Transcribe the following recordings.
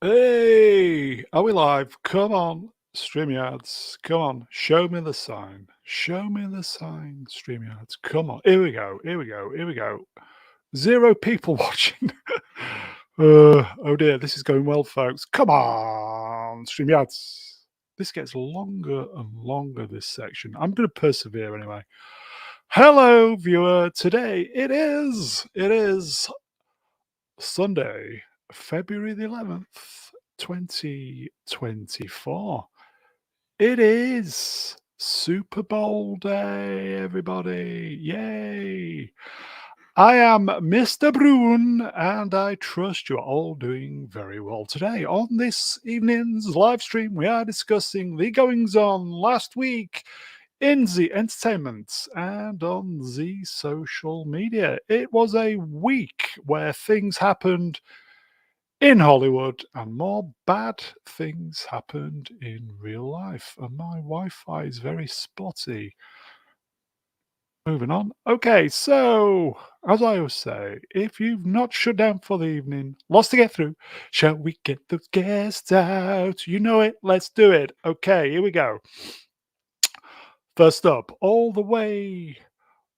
Hey, are we live? Come on, StreamYards. Come on, show me the sign. Show me the sign, StreamYards. Come on. Here we go. Here we go. Here we go. 0 people watching. Oh dear, this is going well, folks. Come on, StreamYards. This gets longer and longer, this section. I'm going to persevere anyway. Hello, viewer. Today it is Sunday, February the 11th, 2024. It is Super Bowl day, everybody. Yay. I am Mr. Brune, and I trust you're all doing very well today. On this evening's live stream, we are discussing the goings on last week in the entertainment and on the social media. It was a week where things happened in Hollywood and more bad things happened in real life. And my Wi-Fi is very spotty. Moving on. Okay, so as I always say, if you've not shut down for the evening, lots to get through, shall we get the guests out? You know it. Let's do it. Okay, here we go. First up, all the way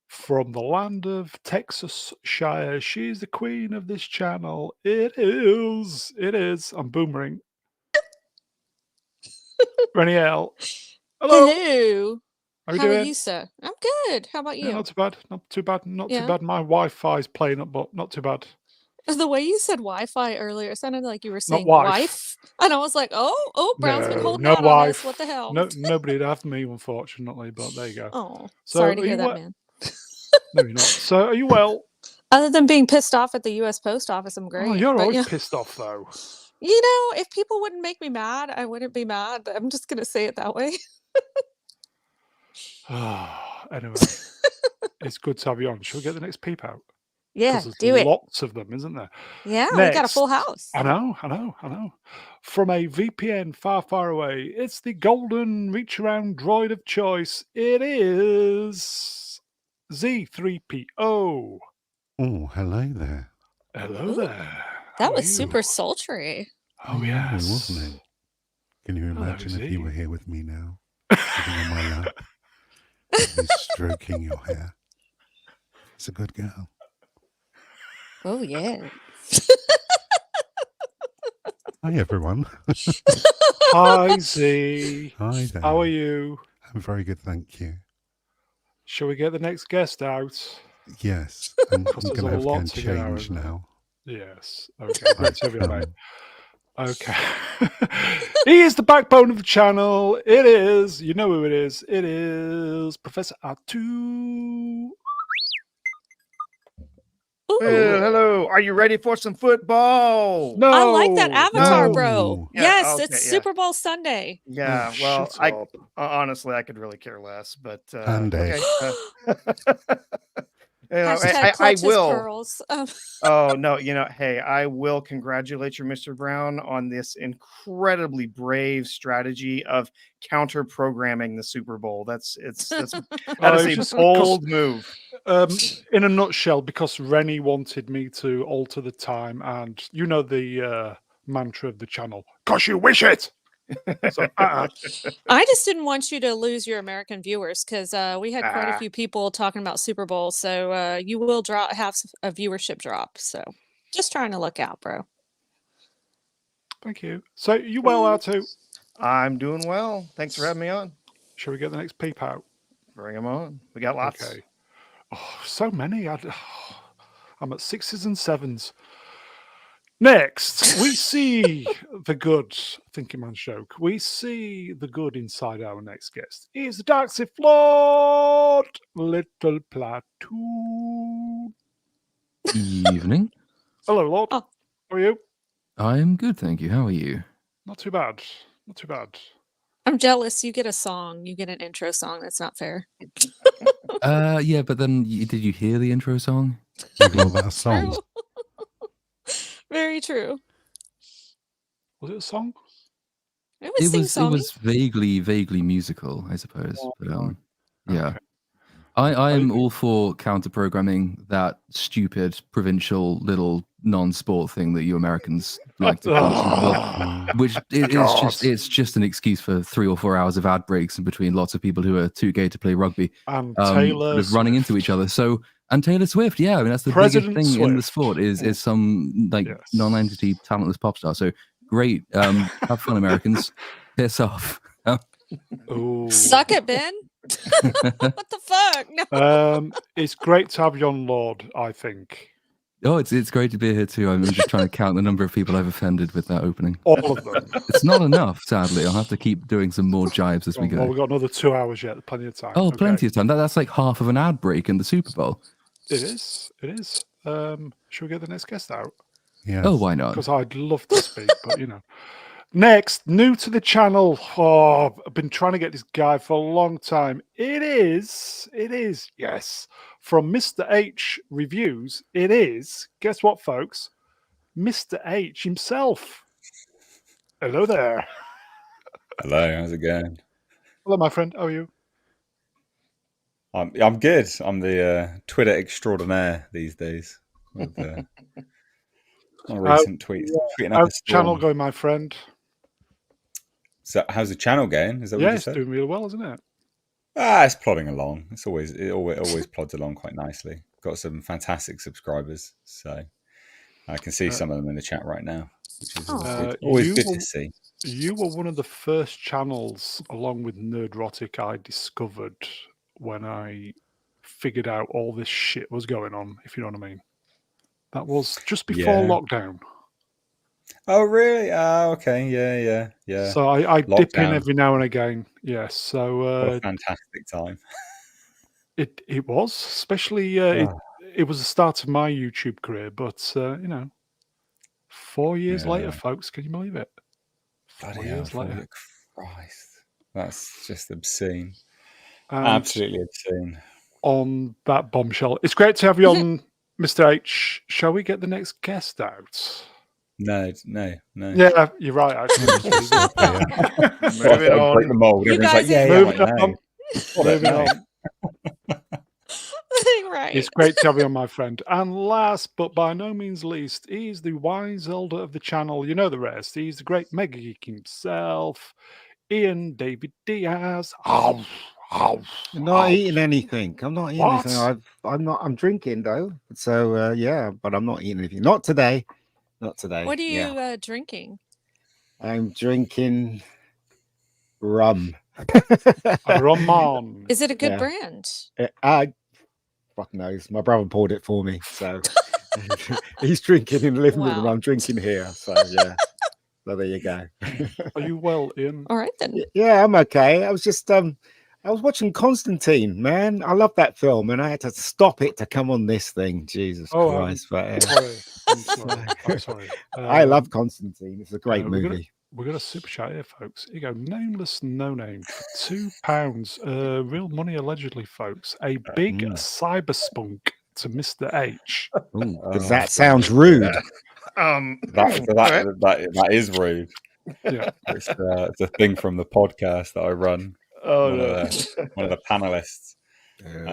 from the land of Texas Shire, she's the queen of this channel. It is. I'm boomering. Renielle. Hello. Hello. How are you How are doing? you, sir? I'm good. How about Yeah, you? not too bad. Not too bad. Not too Yeah. bad. My Wi-Fi's playing up, but not too bad. The way you said Wi-Fi earlier, it sounded like you were Not saying wife. wife. And I was like, oh, Brown's been No, holding no out on us. What wife. the hell? No, nobody'd have me, unfortunately. But there you go. Oh, So, sorry to are hear you that, well? man. No, you're not. So, are you well? Other than being pissed off at the US Post Office, I'm Oh, great. you're But always yeah, pissed off, though. if people wouldn't make me mad, I wouldn't be mad. I'm just gonna say it that way. Anyway, it's good to have you on. Shall we get the next peep out? Yeah, Because there's do it. lots of them, isn't there? Yeah, we got a Next, full house. I know. From a VPN far, far away, it's the golden reach around droid of choice. It is Z3PO. Oh, hello there. Hello Ooh, there. How that are was you? super sultry. I Oh, know, wasn't yes. it? Can you Hello, imagine if Z. you were here with me now, sitting on my lap, me stroking your hair? It's a good girl. Oh yeah. Hi, everyone. Hi, Z. Hi there. How are you? I'm very good, thank you. Shall we get the next guest out? Yes, I'm Because there's going a to have to go lot and to get out, change isn't there? now. Yes. Okay. Great to have you, mate. Um, Okay. He is the backbone of the channel. It is. You know who it is. It is Professor Atu. Ooh, Hello. Are you ready for some football? No. I like that avatar, no. bro. No. Yeah, Yes, okay, it's yeah. Super Bowl Sunday. Yeah, Oh, well, shut up. honestly, I could really care less, but Sunday. okay. Hashtag I clutch his will. pearls. Oh no, hey, I will congratulate you, Mr. Brown, on this incredibly brave strategy of counter programming the Super Bowl. That is a bold move. In a nutshell, because Rennie wanted me to alter the time, and you know the mantra of the channel, "'Cause you wish it." So, I just didn't want you to lose your American viewers because we had quite a few people talking about Super Bowl, so you will have a viewership drop. So just trying to look out, bro. Thank you. So you well, Atu? I'm doing well. Thanks for having me on. Shall we get the next peep out? Bring them on. We got lots. Okay. Oh, so many. I'm at 6s and 7s. Next, we see the good, Thinking Man's Joke. We see the good inside our next guest. He's the Darksy Flawed Little Platoon. Evening. Hello, Lord. Oh. How are you? I'm good, thank you. How are you? Not too bad. Not too bad. I'm jealous. You get a song. You get an intro song. That's not fair. Yeah, but then did you hear the intro song? You call that a song? Very true. Was it a song? It was vaguely musical, I suppose. But yeah. Okay. I am all for counter programming that stupid provincial little non-sport thing that you Americans like to call Super Bowl, which it's just an excuse for 3 or 4 hours of ad breaks in between lots of people who are too gay to play rugby, And sort Taylor of running into each other. So and Taylor Swift, yeah, I mean that's the President biggest thing in the Swift. sport is some like Yes. non-entity talentless pop star. So great, have fun, Americans, piss off. Ooh. Suck it, Ben. What the fuck? No. It's great to have you on, Lord, I think. Oh, it's great to be here too. I'm just trying to count the number of people I've offended with that opening. All of them. It's not enough, sadly. I'll have to keep doing some more jibes as we Well, go. we've got another 2 hours yet. Plenty of time. Oh, plenty of time. That's like half of an ad break in the Super Bowl. It is. It is. Should we get the next guest out? Yes. Oh, why not? Because I'd love to speak, but you know. Next, new to the channel. Oh, I've been trying to get this guy for a long time. It is, yes. From Mr. H Reviews, it is, guess what, folks? Mr. H himself. Hello there. Hello, how's it going? Hello, my friend. How are you? I'm good. I'm the Twitter extraordinaire these days. With, my recent tweets. Tweeting up How's a the channel storm. going, my friend? So, how's the channel going? Is that what Yeah, you it's said? doing really well, isn't it? It's plodding along. It always plods along quite nicely. Got some fantastic subscribers, so I can see some of them in the chat right now, which is always good to see. You were one of the first channels, along with Nerdrotic, I discovered when I figured out all this shit was going on, if you know what I mean. That was just before lockdown. Oh, really? Oh, okay. Yeah. So I dip in Lockdown. every now and again. Yes. So What a fantastic time. it was, especially it was the start of my YouTube career. But you know, 4 years later, folks, can you believe it? 4 years later. Christ, that's just obscene. And Absolutely obscene. on that bombshell, it's great to have you on, Mr. H. Shall we get the next guest out? No. Yeah, you're right. Actually, Moving on. Break the mold. You Everyone's guys like, moving I'm like, on. no. Moving on. Right. It's great to have you on, my friend. And last but by no means least, he's the wise elder of the channel. You know the rest. He's the great mega geek himself, Ian David Diaz. I'm not eating anything. I'm not eating What? anything. I'm drinking though. So yeah, but I'm not eating anything. Not today. Not today. What are you Yeah. drinking? I'm drinking rum. Ramon. Is it a good Yeah. brand? I fuck knows. My brother poured it for me. So he's drinking in the living room and Wow. I'm drinking here. So yeah. So there you go. Are you well, Ian? All right then. Yeah, I'm okay. I was just I was watching Constantine, man. I love that film, and I had to stop it to come on this thing. Jesus Christ! But, I'm sorry. I love Constantine. It's a great we're movie. We've got a super chat here, folks. Here you go. Nameless No Name for £2. Real money, allegedly, folks. A big cyber spunk to Mr. H. Because that sounds rude. That is rude. Yeah. It's a thing from the podcast that I run. Oh, One of the panelists did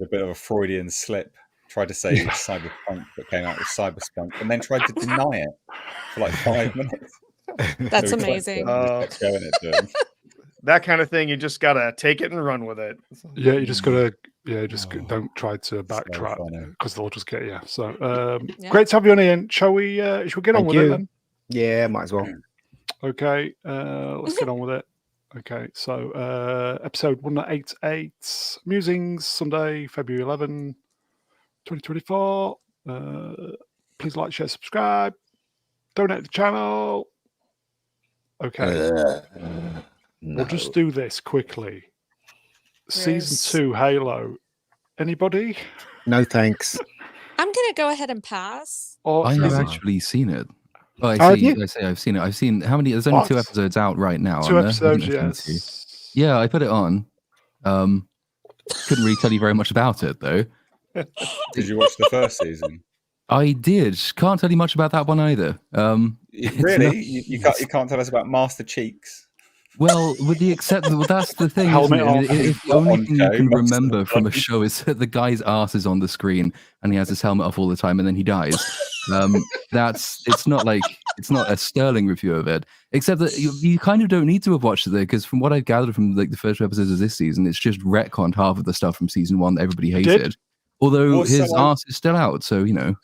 a bit of a Freudian slip. Tried to say cyberpunk, but came out with cyberspunk, and then tried to deny it for like 5 minutes. That's So we amazing. kept going it to him. that kind of thing, you just gotta take it and run with it. Yeah, you just gotta, don't try to backtrack funny. because they'll just get you. So, Yeah. great to have you on, Ian. Shall we get on Thank with you. it then? Yeah, might as well. Okay, let's get on with it. Okay, so episode 188, Musings, Sunday, February 11, 2024. Please like, share, subscribe, donate to the channel. Okay, we'll just do this quickly. Season 2 Halo. Anybody? No thanks. I'm gonna go ahead and pass. Or I is have it actually seen it. Oh, Oh, have you? I say I've seen it. I've seen how many? There's only 2 What? episodes out right now. 2 aren't there? I think episodes? there's only 2. Yes. Yeah, I put it on. Couldn't really tell you very much about it though. Did you watch the first season? I did. Can't tell you much about that one either. Really? You can't tell us about Master Cheeks? Well, with the exception, well, that's the thing, isn't Helmet it? I mean, off. if the Not only on thing you go, can most of the remember from a time. show is that the guy's ass is on the screen and he has his helmet off all the time and then he dies, it's not a sterling review of it. Except that you kind of don't need to have watched it there, because from what I've gathered from like the first 2 episodes of this season, it's just retconned half of the stuff from season 1 that everybody hated. Although his ass is still out, so you know.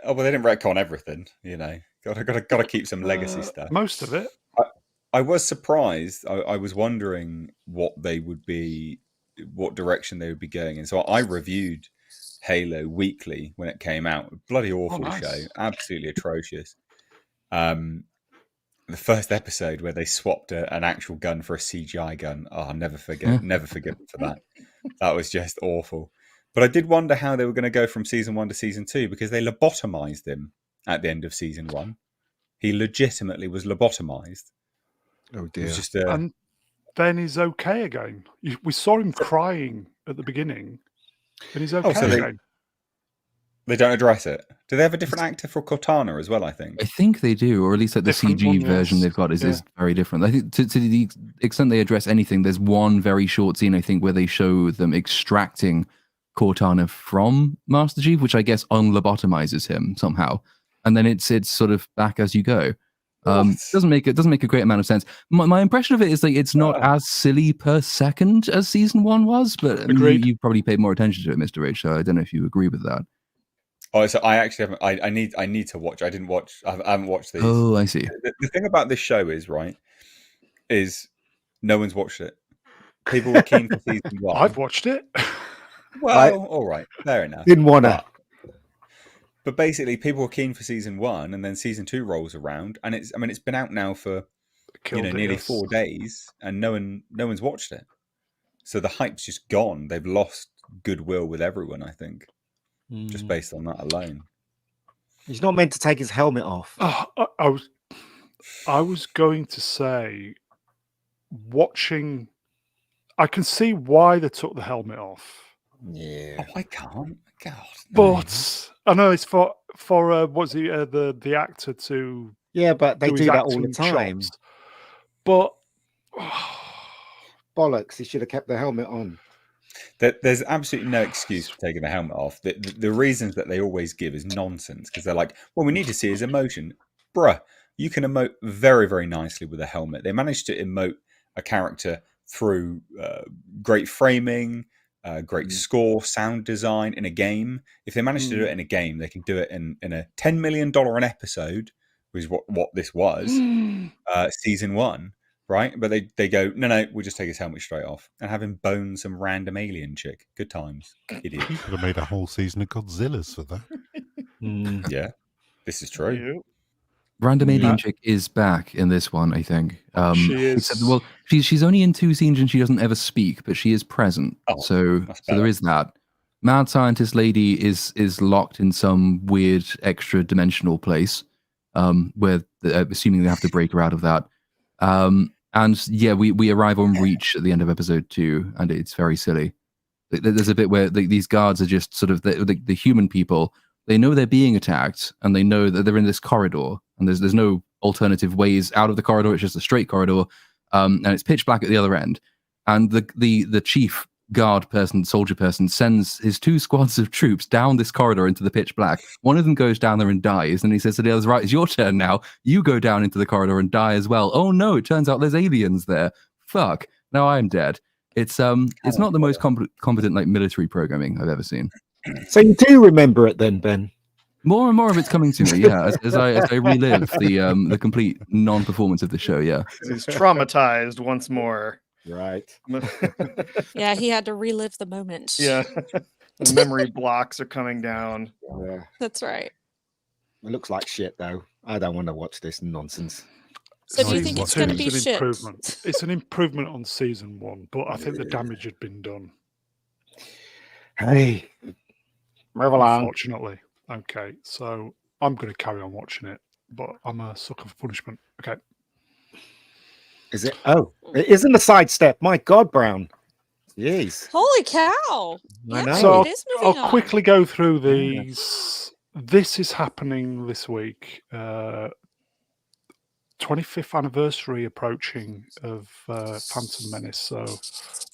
Oh well, they didn't retcon everything, you know. Gotta keep some legacy stuff. Most of it. I was surprised. I was wondering what direction they would be going in. So I reviewed Halo weekly when it came out. Bloody awful show, absolutely atrocious. The first episode where they swapped an actual gun for a CGI gun. Oh, I'll never forget them for that. That was just awful. But I did wonder how they were going to go from season 1 to season 2, because they lobotomized him at the end of season 1. He legitimately was lobotomized. Oh dear. It was just And then he's okay again. We saw him crying at the beginning, and he's okay again. They don't address it. Do they have a different actor for Cortana as well, I think? I think they do, or at least like the CG version they've got is very different. I think to the extent they address anything, there's one very short scene, I think, where they show them extracting Cortana from Master Chief, which I guess unlobotomizes him somehow. And then it's sort of back as you go. Doesn't make a great amount of sense. My impression of it is like it's not as silly per second as season 1 was, but I mean, you probably paid more attention to it, Mr. H. So I don't know if you agree with that. Oh, so I actually haven't. I need to watch. I haven't watched these. Oh, I see. The thing about this show is no one's watched it. People were keen for season 1. I've watched it. Well, all right, fair enough. Didn't want to. But basically, people were keen for season 1, and then season 2 rolls around, and it's been out now for nearly 4 days, and no one's watched it. So the hype's just gone. They've lost goodwill with everyone, I think, just based on that alone. He's not meant to take his helmet off. I was going to say, watching, I can see why they took the helmet off. Yeah. Oh, I can't. God. But I know it's for what's the actor to. Yeah, but they do that all the time. Chops. But bollocks! He should have kept the helmet on. There's absolutely no excuse for taking the helmet off. The reasons that they always give is nonsense, because they're like, well, we need to see his emotion. Bruh, you can emote very, very nicely with a helmet. They managed to emote a character through great framing, great score, sound design in a game. If they manage to do it in a game, they can do it in a $10 million an episode, which is what this was, season 1. Right, but they go, no, we'll just take his helmet straight off and have him bone some random alien chick. Good times, idiot. You could have made a whole season of Godzilla's for that. Yeah, this is true. Random alien chick is back in this one, I think. She is. Except, she's only in 2 scenes and she doesn't ever speak, but she is present. So there is that. Mad scientist lady is locked in some weird extra dimensional place, where assuming they have to break her out of that. And yeah, we arrive on Reach at the end of episode 2, and it's very silly. There's a bit where these guards are just sort of the human people. They know they're being attacked, and they know that they're in this corridor, and there's no alternative ways out of the corridor. It's just a straight corridor, and it's pitch black at the other end. And the chief guard person, soldier person, sends his 2 squads of troops down this corridor into the pitch black. One of them goes down there and dies, and he says to the others, right, it's your turn now. You go down into the corridor and die as well. Oh no, it turns out there's aliens there. Fuck, now I'm dead. It's not the most competent like military programming I've ever seen. So you do remember it then, Ben? More and more of it's coming to me, yeah, as I relive the complete non-performance of the show, yeah. He's traumatized once more. Right. Yeah, he had to relive the moment. Yeah. The memory blocks are coming down. Yeah. That's right. It looks like shit, though. I don't want to watch this nonsense. So do you think it's going to be shit? It's an improvement on season 1, but I think the damage had been done. Hey, move along. Unfortunately. Okay, so I'm going to carry on watching it, but I'm a sucker for punishment. Okay. Is it? Oh, it isn't a sidestep. My God, Brown. Jeez. Holy cow. I know. So it is moving I'll quickly go through these. This is happening this week. 25th anniversary approaching of Phantom Menace. So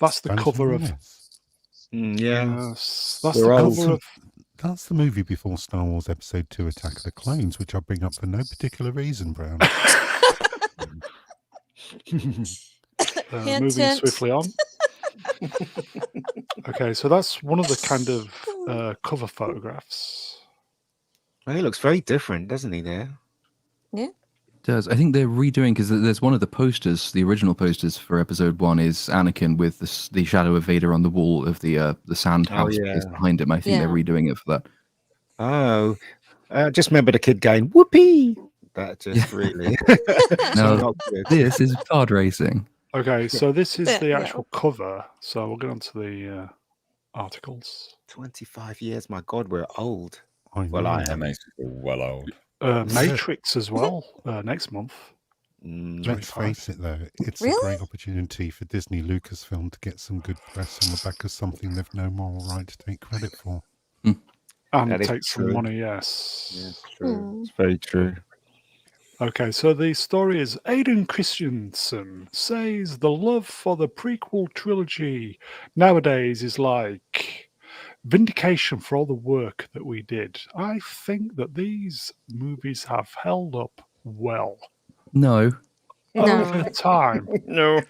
that's the cover of. Yes, that's the cover of. That's the movie before Star Wars Episode 2 Attack of the Clones, which I bring up for no particular reason, Brown. Moving hint. swiftly on. Okay, so that's one of the kind of cover photographs. Well, he looks very different, doesn't he, there? Yeah. Does. I think they're redoing, because there's one of the posters, the original posters for episode 1 is Anakin with the shadow of Vader on the wall of the sand house place behind him. I think they're redoing it for that. Oh, just remember the kid going, whoopee! That just really... No, this is pod racing. Okay, so this is the actual cover. So we'll get on to the articles. 25 years, my God, we're old. Well, I am. Well old. Matrix as well, next month. Let's face it, though, it's a great opportunity for Disney Lucasfilm to get some good press on the back of something they've no moral right to take credit for. And take some money, yes. Yes, true. It's very true. Okay, so the story is Aidan Christensen says the love for the prequel trilogy nowadays is like vindication for all the work that we did. I think that these movies have held up well. No. Over time. No,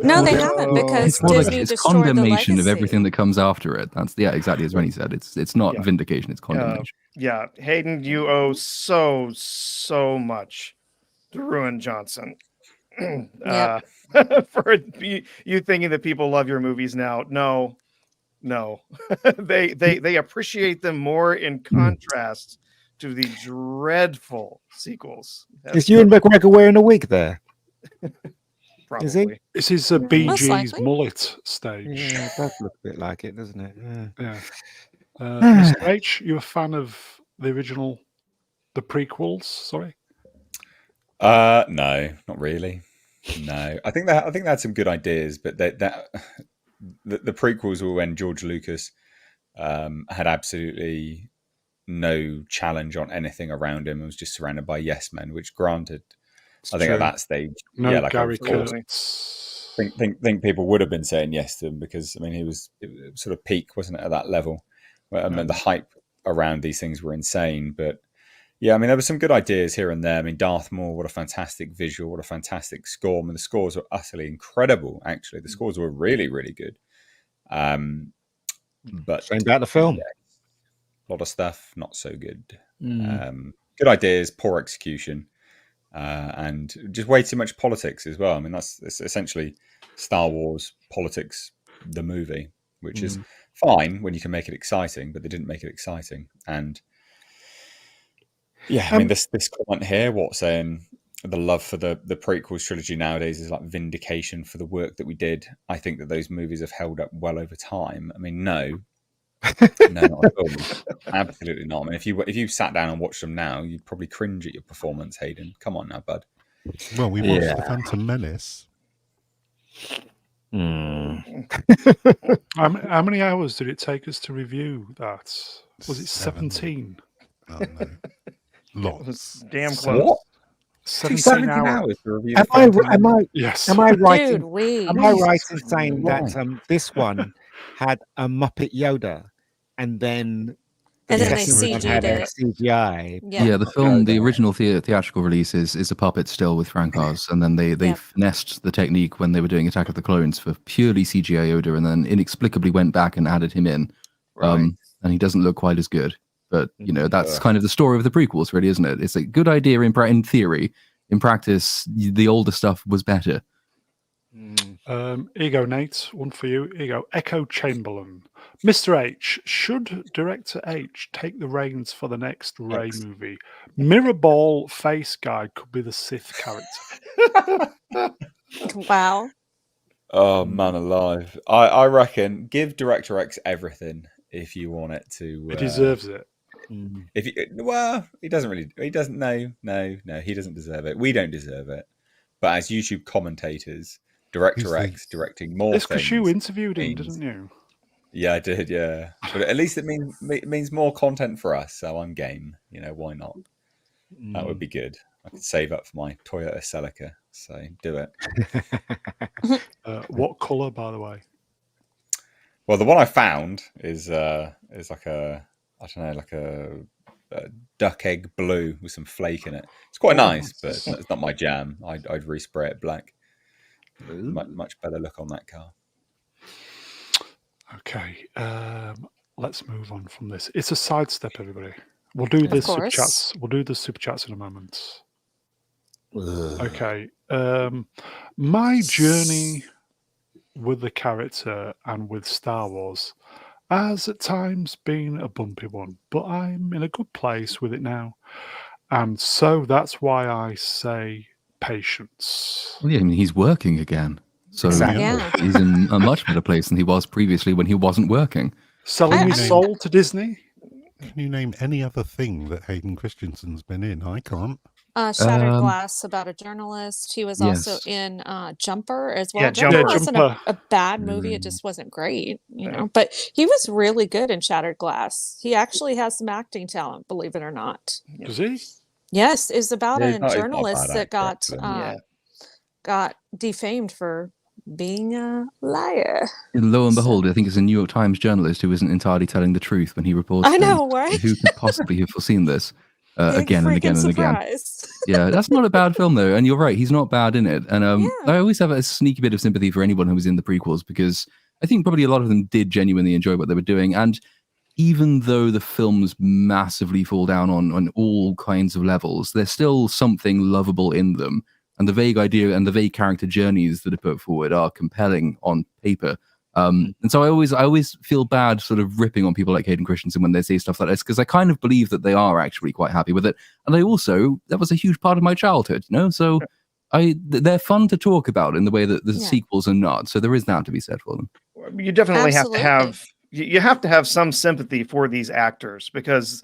they haven't, because Disney it's destroyed condemnation the of everything that comes after it. That's exactly as Rennie said. It's not vindication, it's condemnation. Yeah, Hayden, you owe so much to Ruin Johnson. For you thinking that people love your movies now. No. they appreciate them more in contrast to the dreadful sequels. Is Ewan McGregor wearing a wig there? Probably. Is he? This is a BG's mullet stage. Yeah, it does look a bit like it, doesn't it? Yeah. Mr. H, you a fan of the original, the prequels? Sorry. No, not really. No, I think they had some good ideas, but the prequels were when George Lucas had absolutely no challenge on anything around him and was just surrounded by yes men. Which, granted, I think at that stage, Gary Kurtz. Think people would have been saying yes to him, because I mean it was sort of peak, wasn't it, at that level? And the hype around these things were insane, but. Yeah, I mean, there were some good ideas here and there. I mean, Darth Maul, what a fantastic visual, what a fantastic score. I mean, the scores were utterly incredible, actually. The scores were really, really good. But same about the film. A lot of stuff, not so good. Good ideas, poor execution, and just way too much politics as well. I mean, it's essentially Star Wars politics, the movie, which is fine when you can make it exciting, but they didn't make it exciting. And yeah, I mean, this comment here, saying the love for the prequels trilogy nowadays is like vindication for the work that we did. I think that those movies have held up well over time. I mean, no, not at all. Absolutely not. I mean, if you sat down and watched them now, you'd probably cringe at your performance, Hayden. Come on now, bud. Well, we watched The Phantom Menace. How many hours did it take us to review that? Was it 17? Oh, no. Lots. Damn close. What? 17 hours to review. Am I yes. Am I right? Dude, am I right in saying that this one had a Muppet Yoda, and then they had CG'd a it. CGI? Yeah, the film, the original theatrical release is a puppet still with Frank Oz, and then they finessed the technique when they were doing Attack of the Clones for purely CGI Yoda, and then inexplicably went back and added him in. And he doesn't look quite as good. But, that's kind of the story of the prequels, really, isn't it? It's a good idea in theory. In practice, the older stuff was better. Ego Nate, one for you. Ego Echo Chamberlain. Mr. H, should Director H take the reins for the next Rey movie? Mirrorball face guy could be the Sith character. Wow. Oh, man alive. I reckon give Director X everything if you want it to. He deserves it. If he doesn't really. He doesn't. No. He doesn't deserve it. We don't deserve it. But as YouTube commentators, Director X directing more. It's because you interviewed him, didn't you? Yeah, I did. Yeah, but at least it means more content for us. So I'm game. Why not? That would be good. I could save up for my Toyota Celica. So do it. What colour, by the way? Well, the one I found is like a, I don't know, like a duck egg blue with some flake in it. It's quite nice, but it's not my jam. I'd respray it black. Much better look on that car. Okay, let's move on from this. It's a sidestep, everybody. We'll do the super chats. We'll do the super chats in a moment. Okay, my journey with the character and with Star Wars has at times been a bumpy one, but I'm in a good place with it now. And so that's why I say patience. Well, yeah, I mean, he's working again. So he's in a much better place than he was previously when he wasn't working. Selling his soul to Disney? Can you name any other thing that Hayden Christensen's been in? I can't. Shattered Glass, about a journalist. He was also in Jumper as well. Yeah, Jumper wasn't a bad movie. It just wasn't great, you know. But he was really good in Shattered Glass. He actually has some acting talent, believe it or not. Does he? Yes, it's about a journalist that got defamed for being a liar. And lo and behold, I think it's a New York Times journalist who isn't entirely telling the truth when he reports. I know, right? Who could possibly have foreseen this? Again and again and again. Surprise. Yeah, that's not a bad film though, and you're right, he's not bad in it. And I always have a sneaky bit of sympathy for anyone who was in the prequels, because I think probably a lot of them did genuinely enjoy what they were doing. And even though the films massively fall down on all kinds of levels, there's still something lovable in them. And the vague idea and the vague character journeys that are put forward are compelling on paper. And so I always feel bad sort of ripping on people like Hayden Christensen when they say stuff like this, because I kind of believe that they are actually quite happy with it. And that was a huge part of my childhood, you know? So they're fun to talk about in the way that the sequels are not. So there is that to be said for them. You definitely have to have some sympathy for these actors, because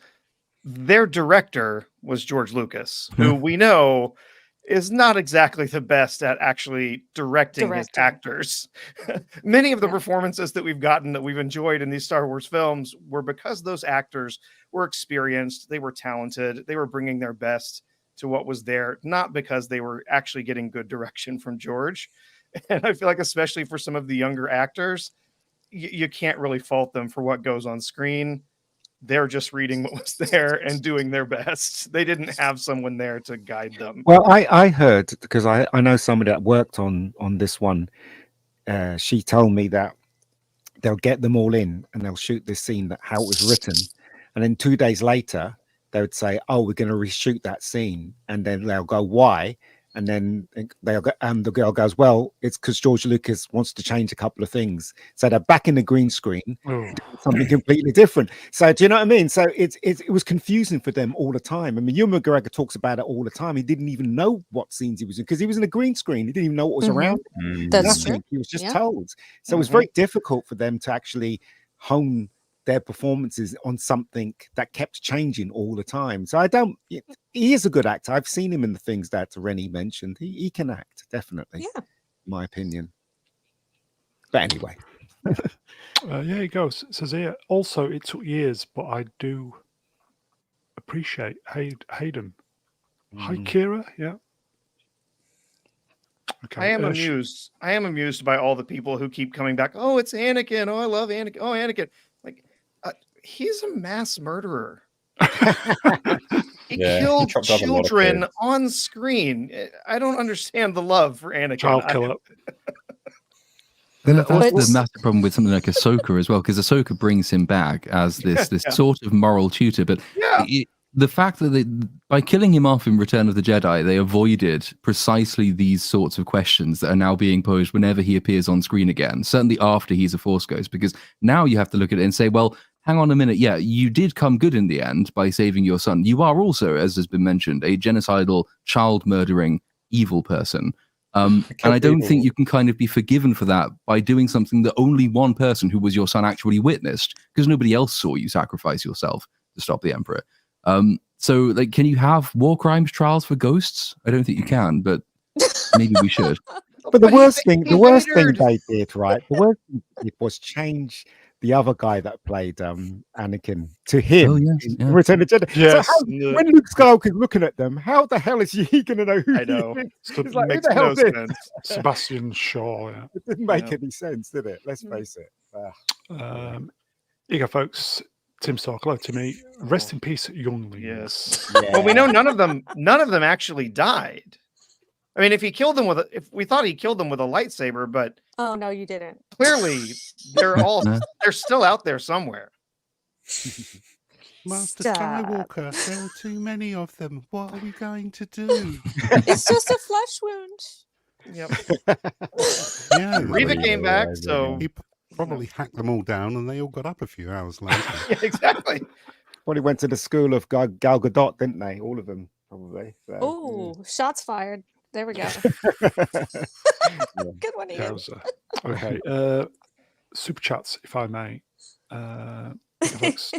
their director was George Lucas, who we know is not exactly the best at actually directing his actors. Many of the performances that we've gotten that we've enjoyed in these Star Wars films were because those actors were experienced, they were talented, they were bringing their best to what was there, not because they were actually getting good direction from George. And I feel like, especially for some of the younger actors, you can't really fault them for what goes on screen. They're just reading what was there and doing their best. They didn't have someone there to guide them. Well, I heard, because I know somebody that worked on this one. She told me that they'll get them all in and they'll shoot this scene how it was written. And then 2 days later, they would say, oh, we're going to reshoot that scene. And then they'll go, why? And then they'll go, and the girl goes, well, it's because George Lucas wants to change a couple of things. So they're back in the green screen, something completely different. So do you know what I mean? So it was confusing for them all the time. I mean, Ewan McGregor talks about it all the time. He didn't even know what scenes he was in, because he was in a green screen. He didn't even know what was around him. That's true. He was just told. So it was very difficult for them to actually hone their performances on something that kept changing all the time. So he is a good actor. I've seen him in the things that Rennie mentioned. He can act, definitely, in my opinion. But anyway. He goes. It says here, also, it took years, but I do appreciate Hayden. Hi, Kira. Yeah. Okay. I am amused. I am amused by all the people who keep coming back. Oh, it's Anakin. Oh, I love Anakin. Oh, Anakin. Like, he's a mass murderer. He killed children on screen. I don't understand the love for Anakin. Child killer. That's the massive problem with something like Ahsoka as well, because Ahsoka brings him back as this sort of moral tutor, but the fact that by killing him off in Return of the Jedi, they avoided precisely these sorts of questions that are now being posed whenever he appears on screen again, certainly after he's a Force ghost, because now you have to look at it and say, well, hang on a minute, yeah, you did come good in the end by saving your son. You are also, as has been mentioned, a genocidal, child-murdering, evil person. And I don't think you can kind of be forgiven for that by doing something that only one person who was your son actually witnessed, because nobody else saw you sacrifice yourself to stop the Emperor. So, like, can you have war crimes trials for ghosts? I don't think you can, but maybe we should. But the worst thing they did, right? The worst thing they did was change the other guy that played Anakin to him in Return of the Jedi. Yes. So when Luke Skywalker's looking at them, how the hell is he going to know who I know. he is? So It's like, who makes the hell no is this? sense. Sebastian Shaw. Yeah. It didn't make any sense, did it? Let's face it. Here you go, folks. Tim Stark, hello to me. Rest in peace, younglings. Yes. Well, we know none of them actually died. I mean, if we thought he killed them with a lightsaber, but Oh no, you didn't. clearly they're still out there somewhere. Master Stop. Skywalker, there are too many of them. What are we going to do? It's just a flesh wound. Yep. Yeah, Reva came back, so he probably hacked them all down, and they all got up a few hours later. yeah, exactly. Probably went to the school of Gal Gadot, didn't they? All of them, probably. So, Oh, shots fired. There we go. Good one, Ian. Okay. Super chats, if I may. Folks.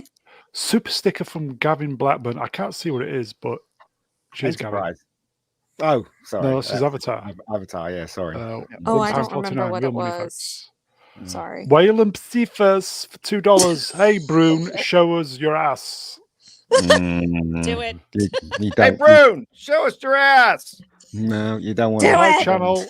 Super sticker from Gavin Blackburn. I can't see what it is, but cheers, Gavin. Enterprise. Oh, sorry. No, this is Avatar. Avatar, yeah, sorry. Oh, I don't remember what it was. Sorry. Whalen Psifus for $2. Hey, Brune, show us your ass. Do it. You Hey, don't, Brune, show us your ass. no, you don't want Do to. it. Channel.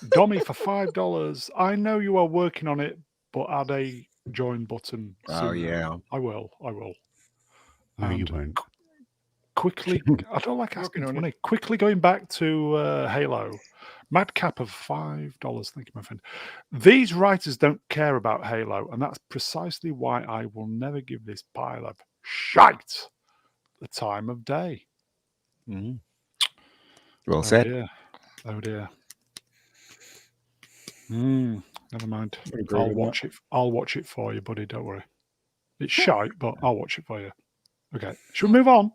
Dommy for $5. I know you are working on it, but add a join button. Oh, soon. yeah. I will. No, you And won't. Quickly, I don't like asking for on money. Quickly going back to Halo. Madcap of $5. Thank you, my friend. These writers don't care about Halo, and that's precisely why I will never give this pile of shite the time of day. Mhm. Well Oh said. dear. Oh dear. Never mind. agree I'll with watch it. I'll watch it for you, buddy. Don't worry. It's shite, but I'll watch it for you. Okay. Should we move on?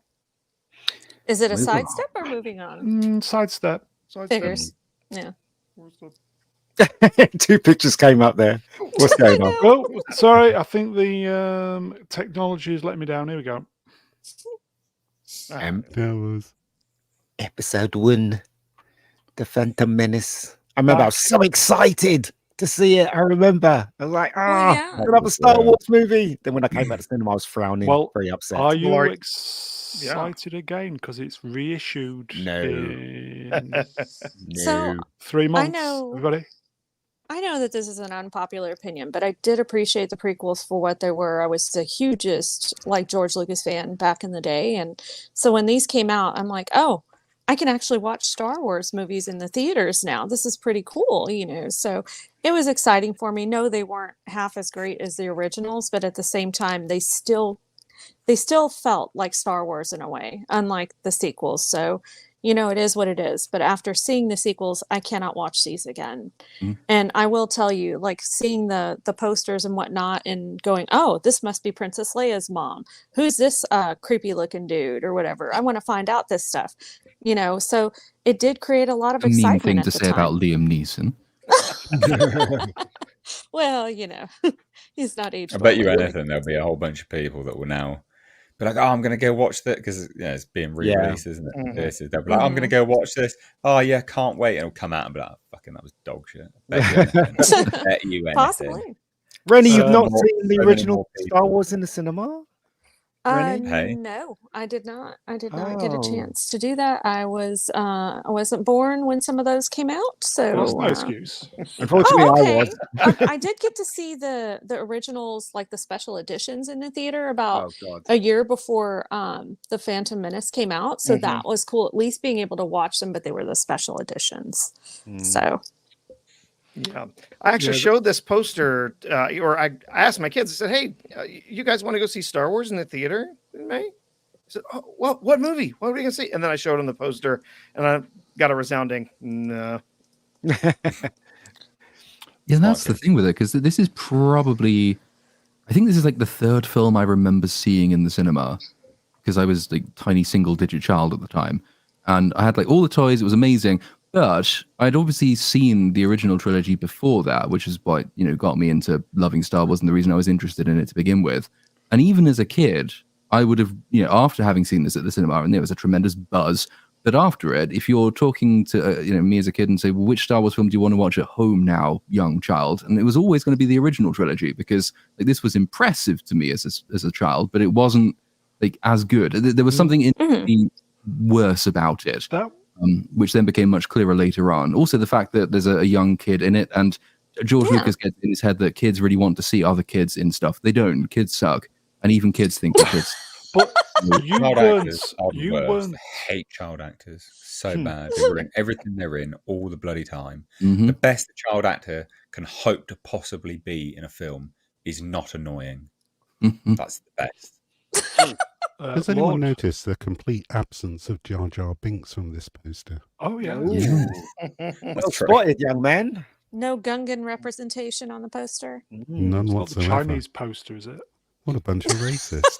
Is it a Moving sidestep or moving on? Sidestep. Figures. Yeah. Two pictures came up there. What's going on? Oh, sorry. I think the technology is letting me down. Here we go. There was. Episode 1, The Phantom Menace. I remember I was so excited to see it. I remember. I was like, yeah. another Star Wars movie. Then when I came out of the cinema, I was frowning, Well, very upset. Are you Lord. excited again? Because it's reissued No. in So 3 months. know- Everybody. I know that this is an unpopular opinion, but I did appreciate the prequels for what they were. I was the hugest George Lucas fan back in the day. And so when these came out, I'm like, oh, I can actually watch Star Wars movies in the theaters now. This is pretty cool, So it was exciting for me. No, they weren't half as great as the originals, but at the same time, they still felt like Star Wars in a way, unlike the sequels. So, it is what it is. But after seeing the sequels, I cannot watch these again. And I will tell you, seeing the posters and whatnot and going, oh, this must be Princess Leia's mom. Who's this creepy looking dude or whatever? I want to find out this stuff. So it did create a lot of A mean excitement thing at to the say time. about Liam Neeson. Well, he's not aged. I bet you well. anything there'll be a whole bunch of people that will now be like, oh, I'm going to go watch that because it's being re-released, isn't it? Mhm. They'll be like, I'm going to go watch this. Oh, yeah, can't wait. And it'll come out and be like, fucking, that was dog shit. Bet you anything. Bet you anything. Possibly. Rennie, you've not more- seen the so many original more people. Star Wars in the cinema? Rennie? Hey. No, I did not. I did not get a Oh. chance to do that. I wasn't born when some of those came out, so Well, that's no excuse. Unfortunately, Oh, okay. I was. I did get to see the originals, the special editions in the theater about Oh, God. a year before the Phantom Menace came out. So that was cool, at least being able to watch them, but they were the special editions. So Yeah, I actually showed this poster, or I asked my kids. I said, "Hey, you guys want to go see Star Wars in the theater in May?" I said, "Oh, well, what movie? What are we gonna see?" And then I showed them the poster, and I got a resounding no. Yeah, that's the thing with it, because this is probably, I think this is the third film I remember seeing in the cinema, because I was tiny single-digit child at the time, and I had all the toys. It was amazing, but I'd obviously seen the original trilogy before that, which is what got me into loving Star Wars and the reason I was interested in it to begin with. And even as a kid, I would have, after having seen this at the cinema, and there was a tremendous buzz, But after it, if you're talking to me as a kid and say, well, which Star Wars film do you want to watch at home now, young child? And it was always going to be the original trilogy, because like, this was impressive to me as a child, but it wasn't like as good. There was something in worse about it, which then became much clearer later on. Also, the fact that there's a young kid in it, and George Lucas gets in his head that kids really want to see other kids in stuff. They don't. Kids suck, and even kids think that kids. But child actors are the worst. I hate child actors so bad. They ruin everything they're in all the bloody time. The best a child actor can hope to possibly be in a film is not annoying. That's the best. Has anyone noticed the complete absence of Jar Jar Binks from this poster? Oh, yeah. Well spotted, young man. No Gungan representation on the poster. None It's not whatsoever. the Chinese poster, is it? What a bunch of racists.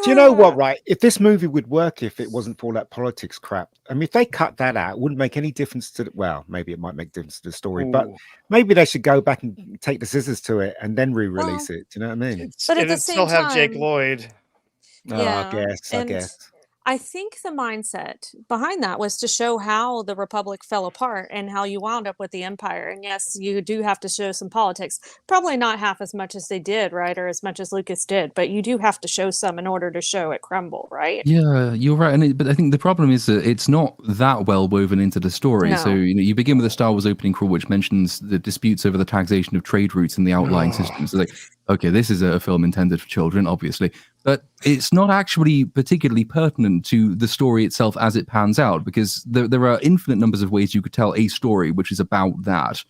Do you know what, right? If this movie would work if it wasn't for all that politics crap. I mean, if they cut that out, it wouldn't make any difference to well, maybe it might make difference to the story, but maybe they should go back and take the scissors to it and then re-release it. Do you know what I mean? But at the It'd same still have time, Jake Lloyd. Yeah, I guess. I think the mindset behind that was to show how the Republic fell apart and how you wound up with the Empire. And yes, you do have to show some politics. Probably not half as much as they did, right? Or as much as Lucas did. But you do have to show some in order to show it crumble, right? Yeah, you're right. But I think the problem is that it's not that well woven into the story. No. So you begin with a Star Wars opening crawl, which mentions the disputes over the taxation of trade routes and the outlying systems. So like, okay, this is a film intended for children, obviously. But it's not actually particularly pertinent to the story itself as it pans out, because there are infinite numbers of ways you could tell a story which is about that.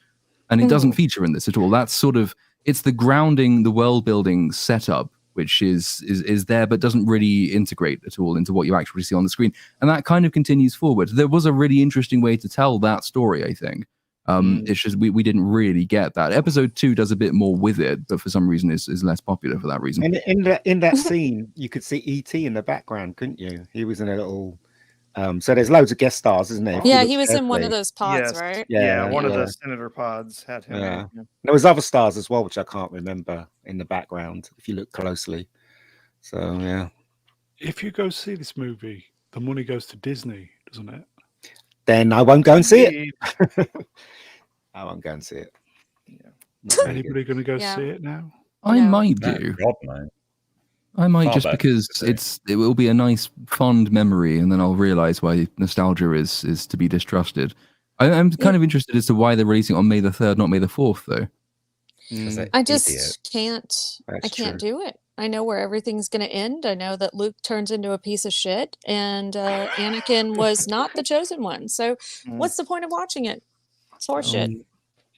And it doesn't feature in this at all. That's sort of, it's the grounding, the world building setup, which is there, but doesn't really integrate at all into what you actually see on the screen. And that kind of continues forward. There was a really interesting way to tell that story, I think. It's just we didn't really get that. Episode 2 does a bit more with it, but for some reason is less popular for that reason. And in that scene, you could see E.T. in the background, couldn't you? He was in a little. So there's loads of guest stars, isn't there? Yeah, he was in one of those pods, right? Yeah, one of the senator pods had him. Yeah. There was other stars as well, which I can't remember in the background if you look closely. So yeah. If you go see this movie, the money goes to Disney, doesn't it? Then I won't go and see it. I won't go and see it. Yeah. Anybody going to go see it now? I might do. God, no. I might, just because it will be a nice fond memory, and then I'll realize why nostalgia is to be distrusted. I'm kind of interested as to why they're releasing it on May the 3rd, not May the 4th, though. I just can't. I can't do it. I know where everything's going to end. I know that Luke turns into a piece of shit, and Anakin was not the chosen one. So, what's the point of watching it? It's horseshit.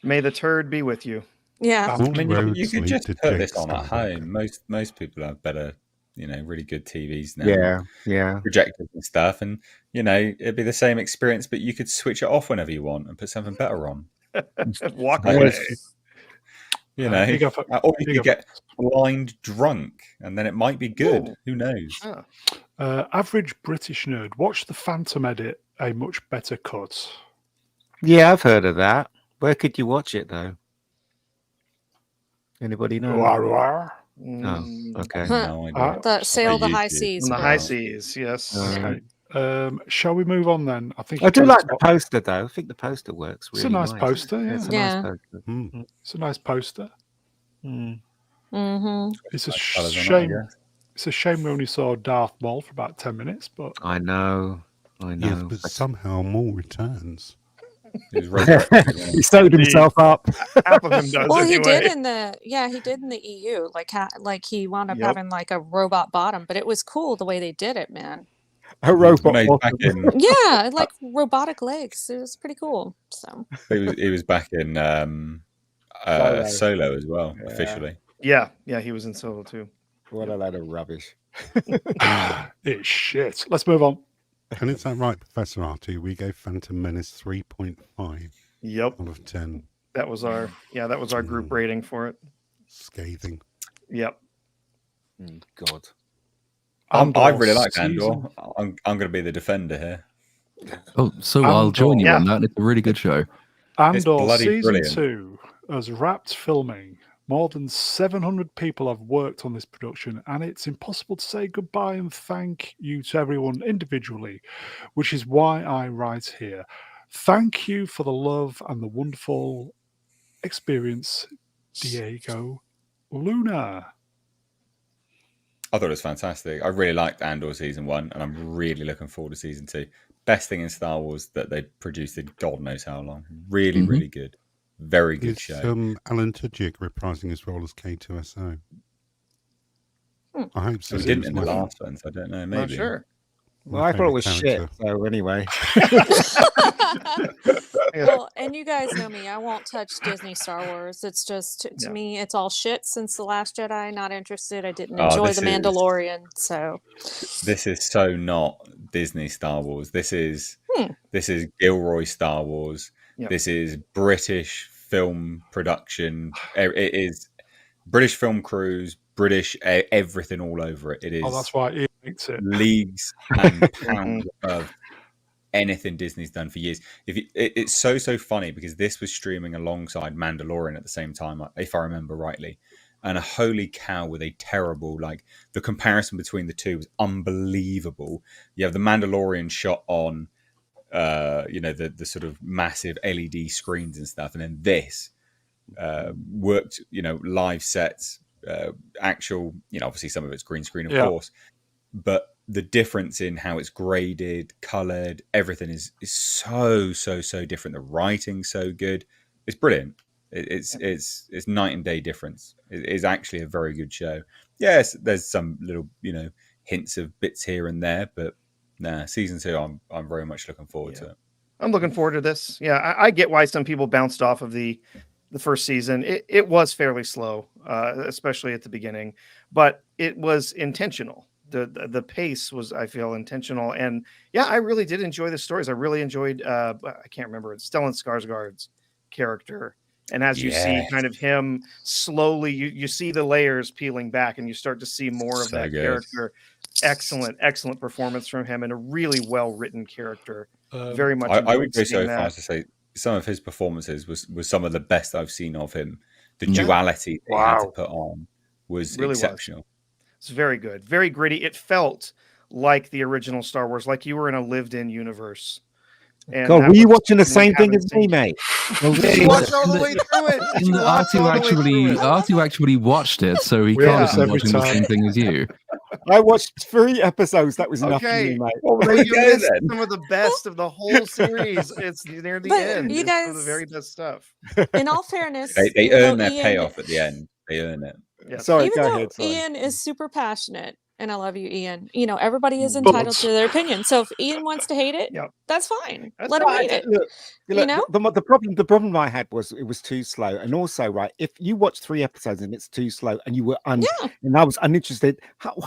May the turd be with you. Yeah, I mean, you could just put this on at home. Most people have better, really good TVs now. Yeah. Projectors and stuff, and it'd be the same experience, but you could switch it off whenever you want and put something better on. Walk away. Or you could get blind drunk, and then it might be good. Who knows? Average British nerd, watch the Phantom edit, a much better cut. Yeah, I've heard of that. Where could you watch it though? Anybody know? Oh, okay. No idea. The Sail the High Seas. On the high seas, yes. Okay. Shall we move on then? I do like the poster though. I think the poster works really. It's a nice poster. Yeah. It's a nice poster. It's a nice poster. Mm-hmm. It's a shame. It's a shame we only saw Darth Maul for about 10 minutes, but I know. Yeah, but somehow Maul returns. He sewed himself up. Half of him does. Well, anyway. he did in the EU. Like he wound up having like a robot bottom, but it was cool the way they did it, man. A robot. Yeah, like robotic legs. It was pretty cool. So he was back in Solo as well, officially. Yeah, he was in Solo too. What a load of rubbish. It's shit. Let's move on. And is that right, Professor Artie? We gave Phantom Menace 3.5 out of 10. That was our group rating for it. Scathing. Yep. God. I really like Andor. I'm going to be the defender here. Oh, so I'll join you on that. It's a really good show. Andor Season 2 has wrapped filming, More than 700 people have worked on this production, and it's impossible to say goodbye and thank you to everyone individually, which is why I write here. Thank you for the love and the wonderful experience, Diego Luna. I thought it was fantastic. I really liked Andor season 1, and I'm really looking forward to season 2. Best thing in Star Wars that they produced in God knows how long. Really, really good. Very good show. Alan Tudyk reprising his role as K2SO. I hope so. He didn't in the last one, so I don't know. Maybe. Not sure. Well, I thought it was shit. So anyway. Well, and you guys know me. I won't touch Disney Star Wars. It's just, to me, it's all shit since The Last Jedi. Not interested. I didn't enjoy The Mandalorian. So this is so not Disney Star Wars. This is Gilroy Star Wars. Yep. This is British film production. It is British film crews, British everything all over it. It is. Oh, that's why it makes it leagues and pounds above anything Disney's done for years. It's so funny because this was streaming alongside Mandalorian at the same time, if I remember rightly. And holy cow, were they terrible! Like the comparison between the two was unbelievable. You have the Mandalorian shot on, the sort of massive LED screens and stuff, and then this worked, live sets, actual, obviously some of it's green screen, of course, but the difference in how it's graded, colored, everything is so different. The writing's so good. It's brilliant. It's night and day difference. It is actually a very good show. Yes, there's some little, hints of bits here and there, but season 2, I'm very much looking forward to it. I'm looking forward to this. Yeah, I get why some people bounced off of the first season. It was fairly slow, especially at the beginning, but it was intentional. The pace was, I feel, intentional. And I really did enjoy the stories. I really enjoyed, I can't remember, it's Stellan Skarsgård's character. And as you see kind of him slowly, you see the layers peeling back and you start to see more of that character. Excellent performance from him and a really well-written character. Very much. I would go so far as to say some of his performances was some of the best I've seen of him. The duality he had to put on was really exceptional. It's very good. Very gritty. It felt like the original Star Wars, like you were in a lived-in universe. And God, were you watching the same thing as me, mate? You watched all the way through it. R2 actually watched it, so he can't have been watching the same thing as you. I watched 3 episodes. That was enough for me, mate. Well, you missed some of the best of the whole series. It's near the end. You guys, it's the very best stuff. In all fairness, they earn their payoff at the end. They earn it. Yeah. Sorry, even go though ahead. Sorry. Ian is super passionate, and I love you, Ian. Everybody is entitled to their opinion. So if Ian wants to hate it, that's fine. Let him hate it. Look, the problem I had was it was too slow. And also, right, if you watch 3 episodes and it's too slow, and you were and I was uninterested,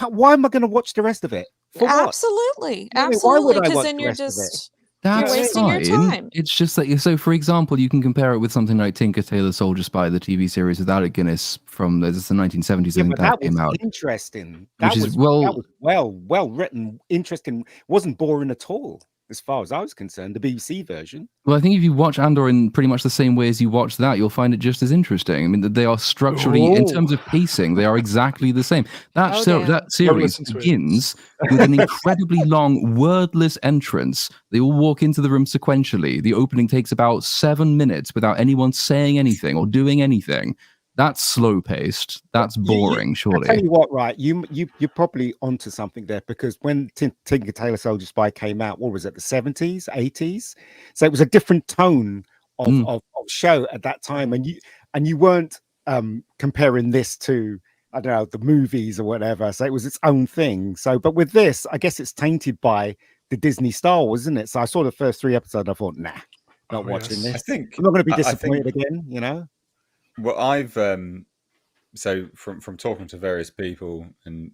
why am I going to watch the rest of it? Absolutely, because then you're just. That's You're wasting fine. your time. It's just that, so for example, you can compare it with something like Tinker Tailor Soldier Spy, the TV series with Alec Guinness from the 1970s. I think that came out. Interesting. That was well written, interesting. Wasn't boring at all, as far as I was concerned. The BBC version. Well, I think if you watch Andor in pretty much the same way as you watch that, you'll find it just as interesting. I mean, they are structurally, in terms of pacing, they are exactly the same. That series begins with an incredibly long, wordless entrance. They all walk into the room sequentially. The opening takes about 7 minutes without anyone saying anything or doing anything. That's slow paced. That's boring, surely. I tell you what, right? You're probably onto something there, because when Tinker Tailor Soldier Spy came out, what was it, the 70s, 80s? So it was a different tone of show at that time, and you weren't comparing this to, I don't know, the movies or whatever. So it was its own thing. So, but with this, I guess it's tainted by the Disney Star Wars, isn't it? So I saw the first 3 episodes, I thought, nah, not watching this. I think I'm not going to be disappointed again, Well, I've so from talking to various people and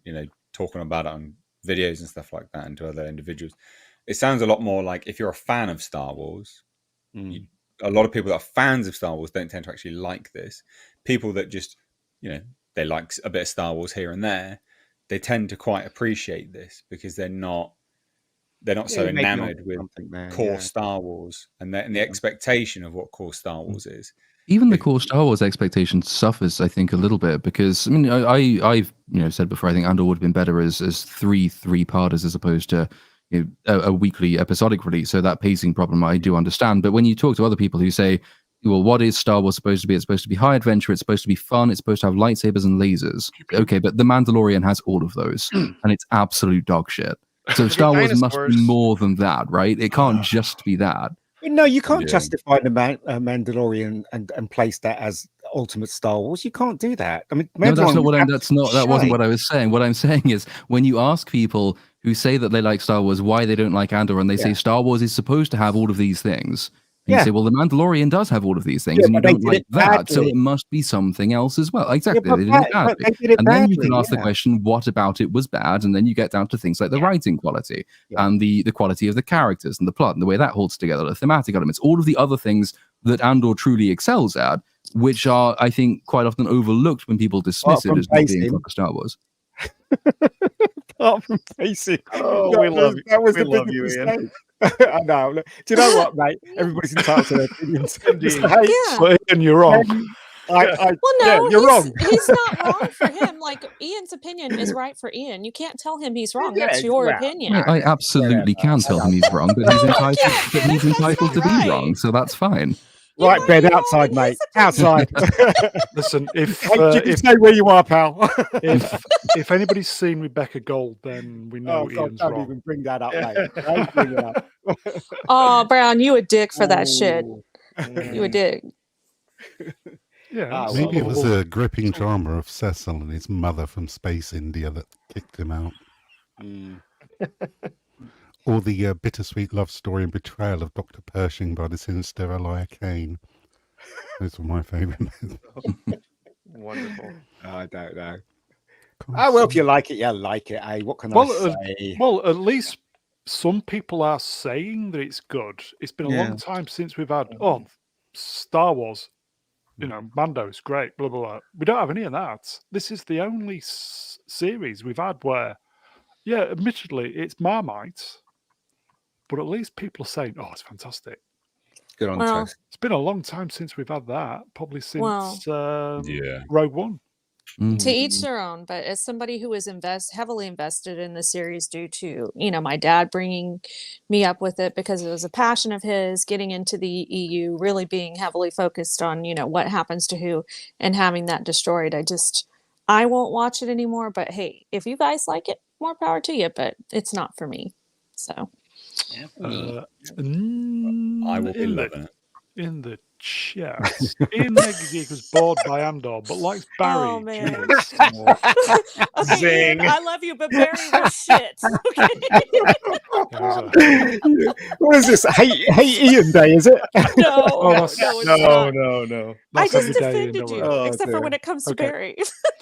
talking about it on videos and stuff like that, and to other individuals, it sounds a lot more like if you're a fan of Star Wars, a lot of people that are fans of Star Wars don't tend to actually like this. People that just they like a bit of Star Wars here and there, they tend to quite appreciate this because they're not so enamored with core Star Wars and the expectation of what core Star Wars is. Even the core Star Wars expectation suffers, I think, a little bit because I mean, I've said before, I think Andor would have been better as three-parters as opposed to a weekly episodic release. So that pacing problem I do understand. But when you talk to other people who say, well, what is Star Wars supposed to be? It's supposed to be high adventure. It's supposed to be fun. It's supposed to have lightsabers and lasers. Okay, but The Mandalorian has all of those, and it's absolute dog shit. So Star Wars must be more than that, right? It can't just be that. No, you can't justify the Mandalorian and place that as ultimate Star Wars. You can't do that. I mean, no, that's not what that wasn't what I was saying. What I'm saying is when you ask people who say that they like Star Wars why they don't like Andor, and they say Star Wars is supposed to have all of these things. And you say, well, The Mandalorian does have all of these things, and you don't like that, so it must be something else as well. Exactly, they did it badly. And then you can ask the question, what about it was bad? And then you get down to things like the writing quality and the quality of the characters and the plot and the way that holds together, the thematic elements, all of the other things that Andor truly excels at, which are, I think, quite often overlooked when people dismiss it as not being proper Star Wars. Apart from pacing. Oh, we love you. That was we the love biggest you, mistake. I know. Look, do you know what, mate? Everybody's entitled to their opinions. Well, Ian, you're wrong. You're wrong. He's not wrong for him. Like, Ian's opinion is right for Ian. You can't tell him he's wrong. That's your opinion. I absolutely can tell him he's wrong, but he's entitled to be wrong, so that's fine. Right, Ben, outside, mate. Outside. Listen, if stay where you are, pal. if anybody's seen Rebecca Gold, then we know Ian's don't wrong. even bring that up, mate. Don't bring it up. Oh, Brown, you a dick for that shit. You a dick. Yeah, maybe it was a gripping drama of Cecil and his mother from Space India that kicked him out. Or the bittersweet love story and betrayal of Dr. Pershing by the sinister Elia Kane. Those were my favourite. Wonderful. I don't know. Well, if you like it, you like it. What can I say? Well, at least some people are saying that it's good. It's been a long time since we've had Star Wars. Mando's great. Blah blah blah. We don't have any of that. This is the only series we've had where, admittedly, it's Marmite. But at least people are saying, "Oh, it's fantastic." Good on Toast. It's been a long time since we've had that. Probably since Rogue One. To each their own. But as somebody who is heavily invested in the series due to my dad bringing me up with it because it was a passion of his, getting into the EU, really being heavily focused on what happens to who, and having that destroyed. I won't watch it anymore. But hey, if you guys like it, more power to you. But it's not for me. So. I will be loving it. In the chat, Ian Megazig was bored by Andor, but likes Barry. Oh man! Okay, Ian, I love you, but Barry was shit. Okay. What is this? Hey, Ian Day, is it? No, no. I just defended you, except for when it comes to Barry.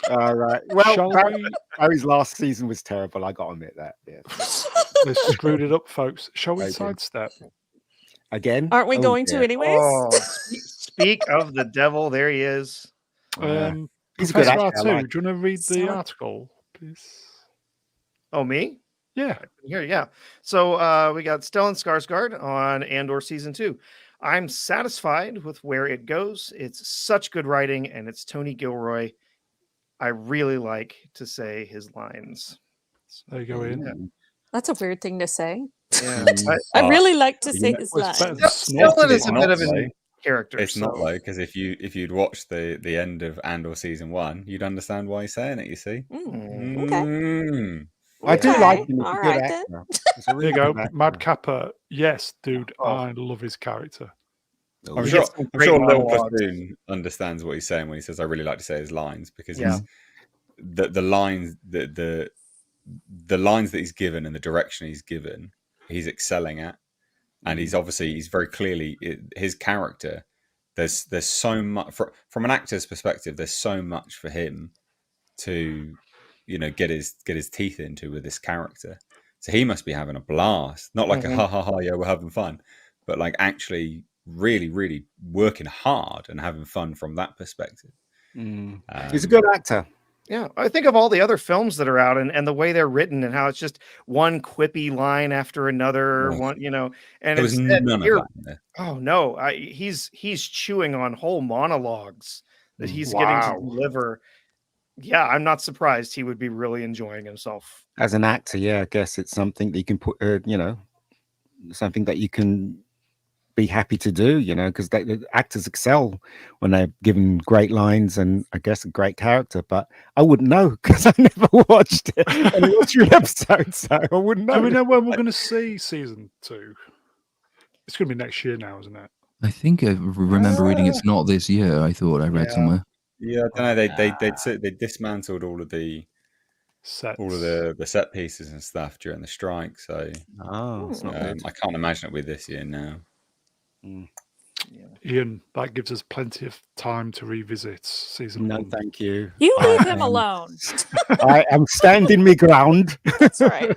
All right. Well, Barry's last season was terrible. I got to admit that. Yeah. They screwed it up, folks. Shall we sidestep? Again? Aren't we going to anyways? Oh, speak of the devil, there he is. He's a good actor. Do you want to read the article, please? Oh, me? Yeah. Here, yeah. So we got Stellan Skarsgård on Andor Season 2. I'm satisfied with where it goes. It's such good writing, and it's Tony Gilroy. I really like to say his lines. There you go, Ian. That's a weird thing to say. Yeah. I really like to say his lines. Stellan is a bit of a character. It's not though, because if you'd watched the end of Andor Season 1, you'd understand why he's saying it. You see? Okay. I do like him. All right, then. There you go, Mad Kappa. Yes, dude, I love his character. I'm sure Lil Platoon understands what he's saying when he says, "I really like to say his lines," because the lines the lines that he's given and the direction he's given, he's excelling at, and he's very clearly his character. There's so much from an actor's perspective. There's so much for him to get his teeth into with this character. So he must be having a blast, not like a ha ha ha, yeah, we're having fun, but like actually really, really working hard and having fun from that perspective. He's a good actor. Yeah, I think of all the other films that are out and the way they're written and how it's just one quippy line after another, Oh, one, and there was instead none of here, that in there. oh no, he's chewing on whole monologues that he's getting to Wow. deliver. Yeah, I'm not surprised he would be really enjoying himself. As an actor, yeah, I guess it's something that you can put, something that you can be happy to do, because the actors excel when they're given great lines and I guess a great character. But I wouldn't know because I never watched it. I only watched 3 episodes, so I wouldn't know. Do we know when we're going to see season 2? It's going to be next year now, isn't it? I think I remember reading it's not this year. I thought I read Yeah. somewhere. Yeah, I don't know. They dismantled all of the set pieces and stuff during the strike. So it's not good. I can't imagine it'll be this year now. Ian, that gives us plenty of time to revisit season 1. No, thank you. You leave him alone. I am standing my ground. That's right.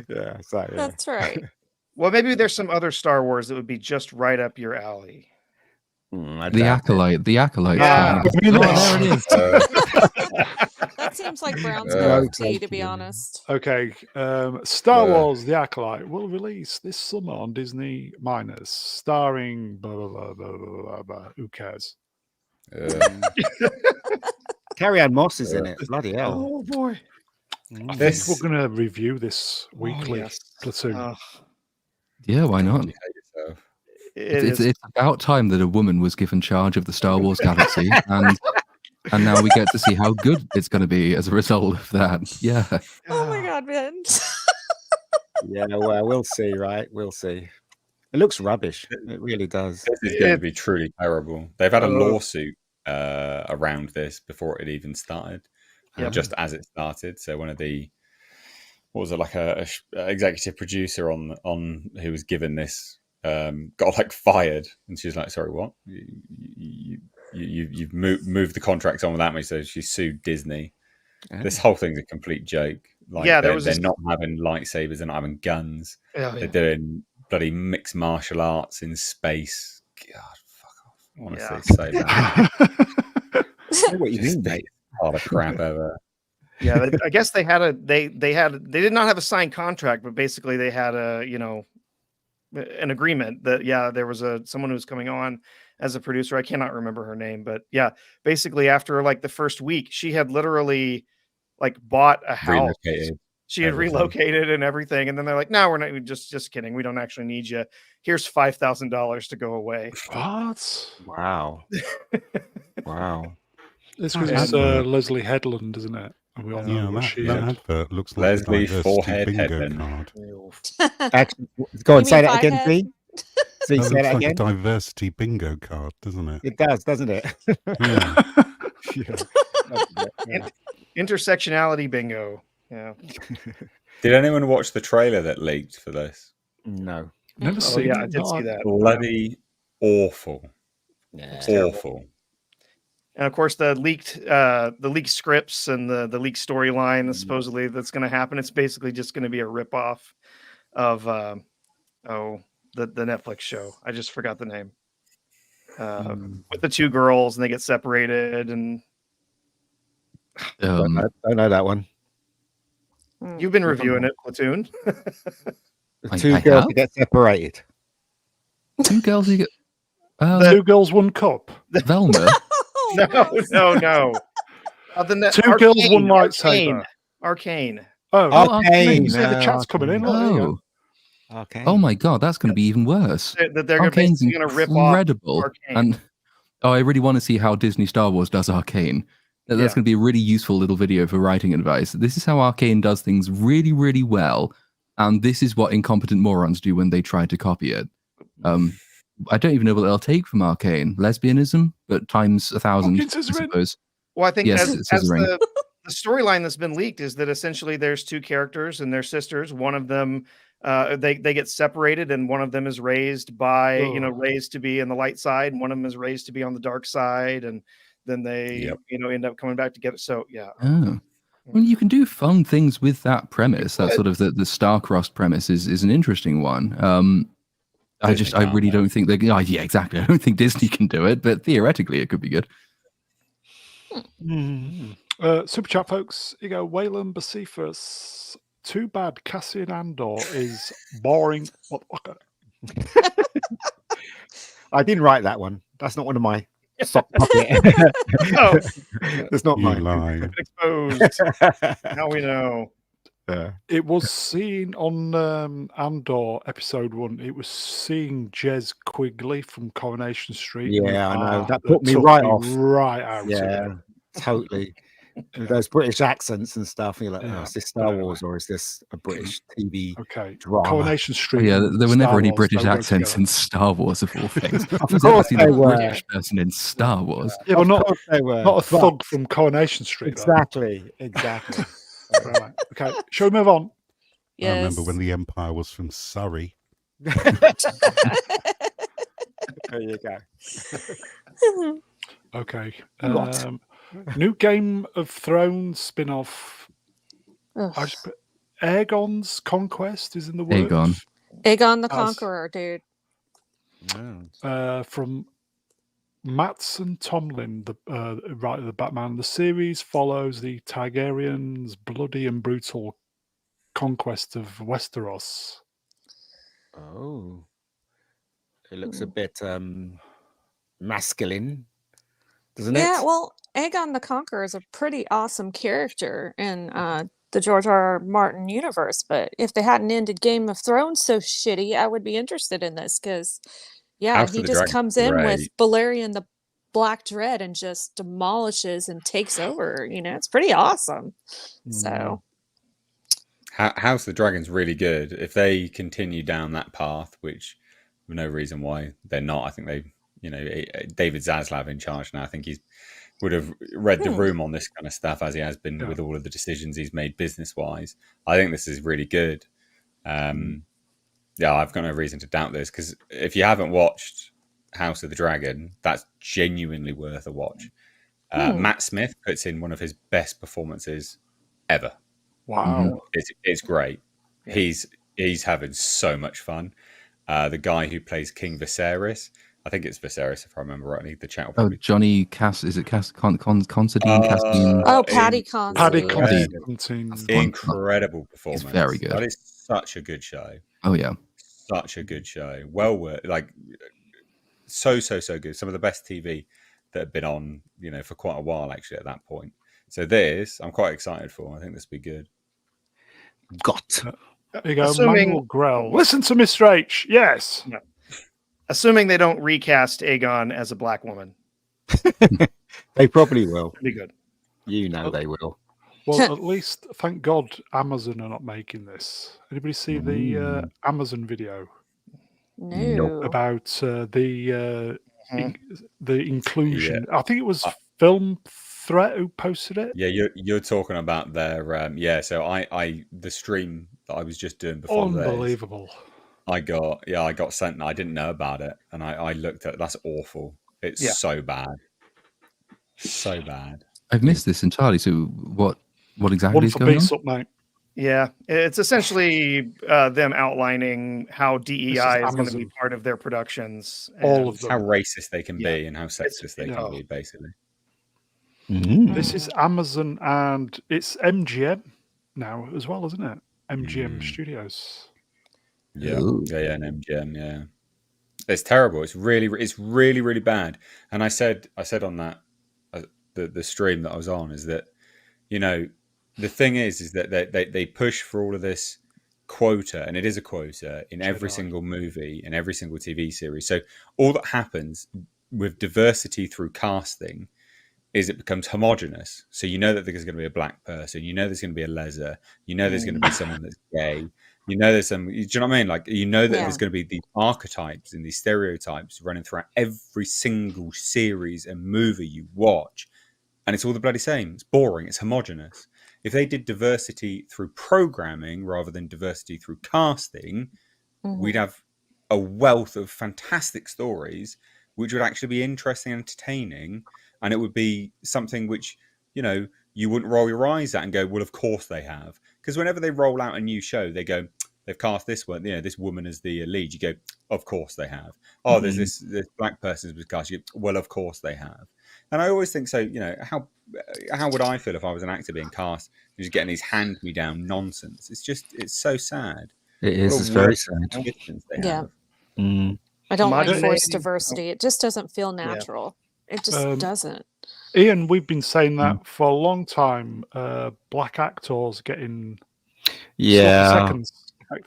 Yeah, so, yeah. That's right. Well, maybe there's some other Star Wars that would be just right up your alley. The Acolyte. The Acolyte. Yeah. Oh, there it is. That seems like Brown's cup of tea, to be honest. Okay, Star Wars: The Acolyte will release this summer on Disney Minus, starring blah blah blah blah blah blah. Blah. Who cares? Carrie-Anne Moss is in it. Bloody hell! Oh boy! I think we're going to review this weekly. Platoon. Yeah, why not? It's about time that a woman was given charge of the Star Wars galaxy, and now we get to see how good it's going to be as a result of that. Yeah. Oh my God, man. Yeah, well, we'll see, right? We'll see. It looks rubbish. It really does. This is going to be truly terrible. They've had a lawsuit around this before it even started, just as it started. So one of the, what was it, like a executive producer on who was given this got like fired, and she was like, "Sorry, what? You've moved the contract on without me." So she sued Disney. This whole thing's a complete joke. Like, they're not having lightsabers, they're not having guns. They're doing bloody mixed martial arts in space. God, fuck off! Honestly, it's so bad. What you mean, mate? All the crap ever. Yeah, I guess they did not have a signed contract, but basically they had an agreement that there was someone who was coming on as a producer. I cannot remember her name, but basically after like the first week, she had literally like bought a house. She had relocated and everything, and then they're like, "No, we're not. Just kidding. We don't actually need you. Here's $5,000 to go away." What? Wow. Wow. This was Leslie Headland, isn't it? And we all know what she that is. advert looks like Leslie a diversity Forehead bingo Headland. card. Actually, go on, You say mean that again, Firehead? please. See, That say looks that like again. a diversity bingo card, doesn't it? It does, doesn't it? Yeah. Yeah. Intersectionality bingo. Yeah. Did anyone watch the trailer that leaked for this? No. Never seen Yeah, I it. did see that. Bloody awful. Yeah. Awful. And of course, the leaked scripts and the leaked storyline supposedly that's going to happen. It's basically just going to be a ripoff of the Netflix show. I just forgot the name. With the two girls and they get separated, and Don't know that one. you've been reviewing it, Platoon. Two I girls have? that get separated. Two girls you get. 2 girls, 1 cup. Velma. No. Two girls, 1 lightsaber. Arcane. Oh, Arcane. you see the chat's coming in. Look, there you go. Okay. Oh my God, that's going to be even worse. That they're Arcane's basically going to rip off incredible. Arcane. And I really want to see how Disney Star Wars does Arcane. That's going to be a really useful little video for writing advice. This is how Arcane does things really, really well. And this is what incompetent morons do when they try to copy it. I don't even know what they'll take from Arcane. Lesbianism, but times 1,000, I suppose. Well, I think Yes, as scissoring. the storyline that's been leaked is that essentially there's 2 characters and they're sisters. One of them, they get separated, and one of them is raised by raised to be in the light side, and one of them is raised to be on the dark side, and then they end up coming back together. So Oh. Well, you can do fun things with that premise. That sort of the star-crossed premise is an interesting one. I really don't think they. Yeah, exactly. I don't think Disney can do it, but theoretically, it could be good. Super chat, folks. You go, Wayland Bacifus. Too bad Cassian Andor is boring. I didn't write that one. That's not one of my sock puppet. Oh, It's not You mine. lie. exposed. Now we know. It was seen on Andor episode 1. It was seeing Jez Quigley from Coronation Street. Yeah, I know. That That put me took right me off. right out of Yeah, it. totally. Those British accents and stuff. And you're like, Yeah. is this Star Wars or is this a British TV Okay. drama? Coronation Street. Yeah, and there were never Star any Wars British don't go accents together. in Star Wars, of all things. Of I've never course seen they a were. British person in Star Wars. Yeah, but Of not course they were. a but- thug from Coronation Street. though. Exactly. Right. Okay. Shall we move on? Yes. I remember when the Empire was from Surrey. There you go. Okay. What? New Game of Thrones spin-off. Ugh. Aegon's Conquest is in the works. Aegon. Aegon the As- Conqueror, dude. From Mattson Tomlin, the writer of the Batman. The series follows the Targaryens' bloody and brutal conquest of Westeros. Oh, it looks a bit masculine, doesn't it? Yeah, well, Aegon the Conqueror is a pretty awesome character in the George R.R. Martin universe. But if they hadn't ended Game of Thrones so shitty, I would be interested in this because, yeah, House of he the just Dragon comes is in with great. Balerion the Black Dread and just demolishes and takes over. You know, it's pretty awesome. So, House of the Dragon's really good. If they continue down that path, which no reason why they're not, I think David Zaslav in charge now. I think he's would have read the room on this kind of stuff as he has been with all of the decisions he's made business wise. I think this is really good. Yeah, I've got no reason to doubt this because if you haven't watched House of the Dragon, that's genuinely worth a watch. Matt Smith puts in one of his best performances ever. Wow. It's great. He's having so much fun. The guy who plays King Viserys, I think it's Viserys if I remember rightly. The chat will Oh, probably Johnny Cass. Is it Considine? Cassian? oh, Paddy Considine. Paddy Paddy. Constantine. incredible performance. It's very good. That is such a good show. Oh yeah. Such a good show. Well worth, like so good. Some of the best TV that have been on, for quite a while actually at that point. So this, I'm quite excited for. I think this will be good. There you go, Assuming- Manuel Grell. Listen to Mr. H. Yes. Assuming they don't recast Aegon as a black woman. They probably will. It'd be good. You know they will. Well, at least, thank God, Amazon are not making this. Anybody see the Amazon video No. about the inclusion? Yeah. I think it was Film Threat who posted it. Yeah, you're talking about their So I the stream that I was just doing before this, Unbelievable. I got sent. I didn't know about it, and I looked at. That's awful. It's so bad, so bad. I've missed this entirely. So what exactly One is for going on? beats up, mate. Yeah, it's essentially them outlining how DEI is going to be Amazon. part of their productions. All of How them. racist they can be and how sexist they yeah. can be, basically. This is Amazon and it's MGM now as well, isn't it? MGM Studios. Yeah, Ooh. and MGM, yeah. It's terrible. It's really bad. And I said on that the stream that I was on is that the thing is that they push for all of this quota, and it is a quota in every single movie and every single TV series. So all that happens with diversity through casting is it becomes homogenous. So that there's going to be a black person, there's going to be a leser, there's going to be someone that's gay, there's some. Do you know what I mean? Like that there's going to be these archetypes and these stereotypes running throughout every single series and movie you watch, and it's all the bloody same. It's boring. It's homogenous. If they did diversity through programming rather than diversity through casting, we'd have a wealth of fantastic stories, which would actually be interesting and entertaining. And it would be something which, you wouldn't roll your eyes at and go, well, of course they have. Because whenever they roll out a new show, they go, they've cast this one, this woman as the lead. You go, of course they have. Oh, there's this black person who's cast. You go, well, of course they have. And I always think so. How would I feel if I was an actor being cast and just getting these hand-me-down nonsense? It's so sad. It is. It's very sad. Yeah. Mm. I don't like Homogeneity. forced diversity. It just doesn't feel natural. It just doesn't. Ian, we've been saying that for a long time. Black actors getting seconds.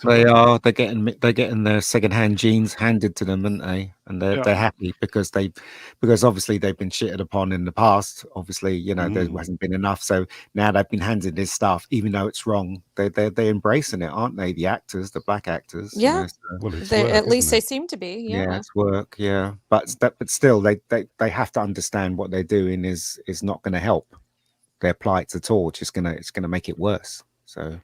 They are. They're getting their second-hand genes handed to them, aren't they? And they're happy because obviously they've been shitted upon in the past. Obviously, there hasn't been enough. So now they've been handed this stuff, even though it's wrong. They're embracing it, aren't they? The actors, the black actors. Yeah. Well, it's They, work, at least isn't they it? seem to be. Yeah, Yeah. it's work. Yeah, but still, they have to understand what they're doing is not going to help their plights at all. It's going to make it worse. So.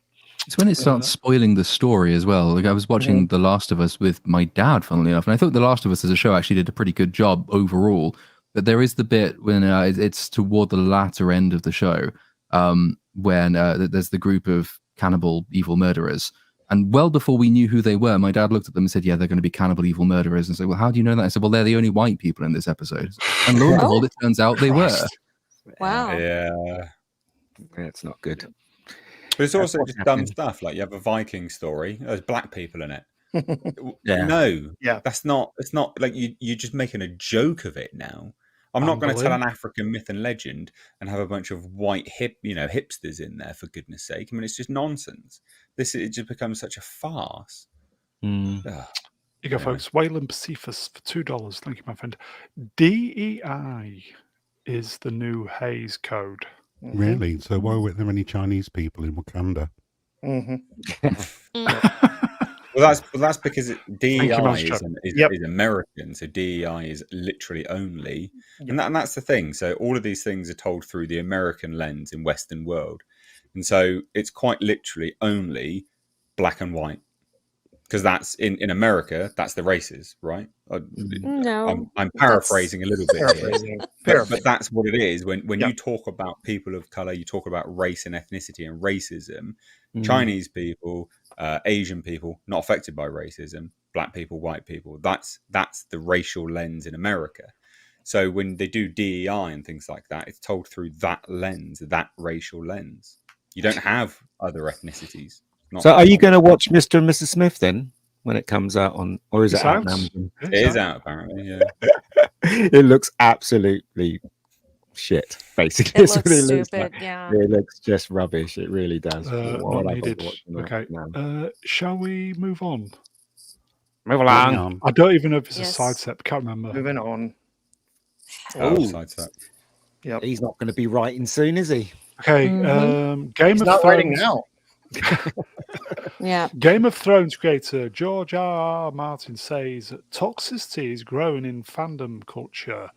It's when it starts spoiling the story as well. Like I was watching The Last of Us with my dad, funnily enough, and I thought The Last of Us as a show actually did a pretty good job overall. But there is the bit when it's toward the latter end of the show when there's the group of cannibal evil murderers. And well before we knew who they were, my dad looked at them and said, yeah, they're going to be cannibal evil murderers. And said, well, how do you know that? I said, well, they're the only white people in this episode. And lo and behold, it turns out they were. Wow. Yeah. It's not good. But it's also just dumb stuff. Like you have a Viking story. There's black people in it. No, that's not. It's not like you're just making a joke of it now. I'm not going to tell an African myth and legend and have a bunch of white hipsters in there, for goodness sake. I mean, it's just nonsense. It just becomes such a farce. You go, folks. Wayland Pacificus for $2. Thank you, my friend. DEI is the new Hays Code. Really? So why weren't there any Chinese people in Wakanda? Well, that's because DEI is American, so DEI is literally only, and that's the thing. So all of these things are told through the American lens in Western world, and so it's quite literally only black and white, because that's in America, that's the races, right? No, I'm paraphrasing a little bit here, but that's what it is. When you talk about people of color, you talk about race and ethnicity and racism. Chinese people, Asian people, not affected by racism. Black people, white people. That's the racial lens in America. So when they do DEI and things like that, it's told through that lens, that racial lens. You don't have other ethnicities. So are you going to watch Mr. and Mrs. Smith then when it comes out on, or is it out now? It is out apparently, yeah. It looks absolutely shit, basically. It looks stupid, yeah. It looks just rubbish. It really does. Not needed. Okay. Shall we move on? Move along. I don't even know if it's a sidestep. Can't remember. Moving on. Sidestep. Yep. He's not going to be writing soon, is he? Okay. Game of Thrones. Writing now. Game of Thrones creator George R. Martin says toxicity is growing in fandom culture.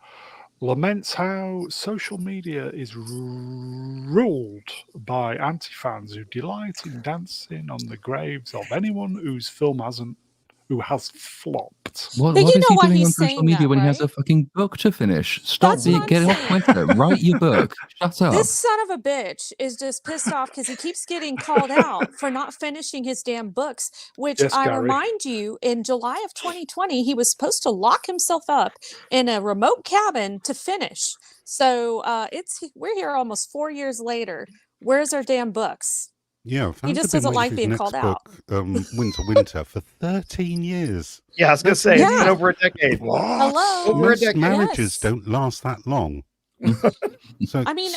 Laments how social media is ruled by anti-fans who delight in dancing on the graves of anyone whose film has flopped. What is he doing on social media when he has a fucking book to finish? Stop getting off Twitter. Write your book. Shut up. This son of a bitch is just pissed off because he keeps getting called out for not finishing his damn books, which remind you, in July of 2020, he was supposed to lock himself up in a remote cabin to finish. So we're here almost 4 years later. Where's our damn books? Yeah, he just doesn't like being called out. Winter for 13 years. Yeah, I was going to say, it's been over a decade. Hello. Over a decade. Marriages don't last that long. So I mean,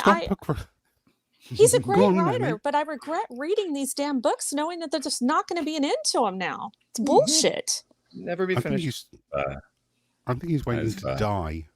he's a great writer, but I regret reading these damn books knowing that they're just not going to be an end to him now. It's bullshit. Never be finished. I think he's waiting to die.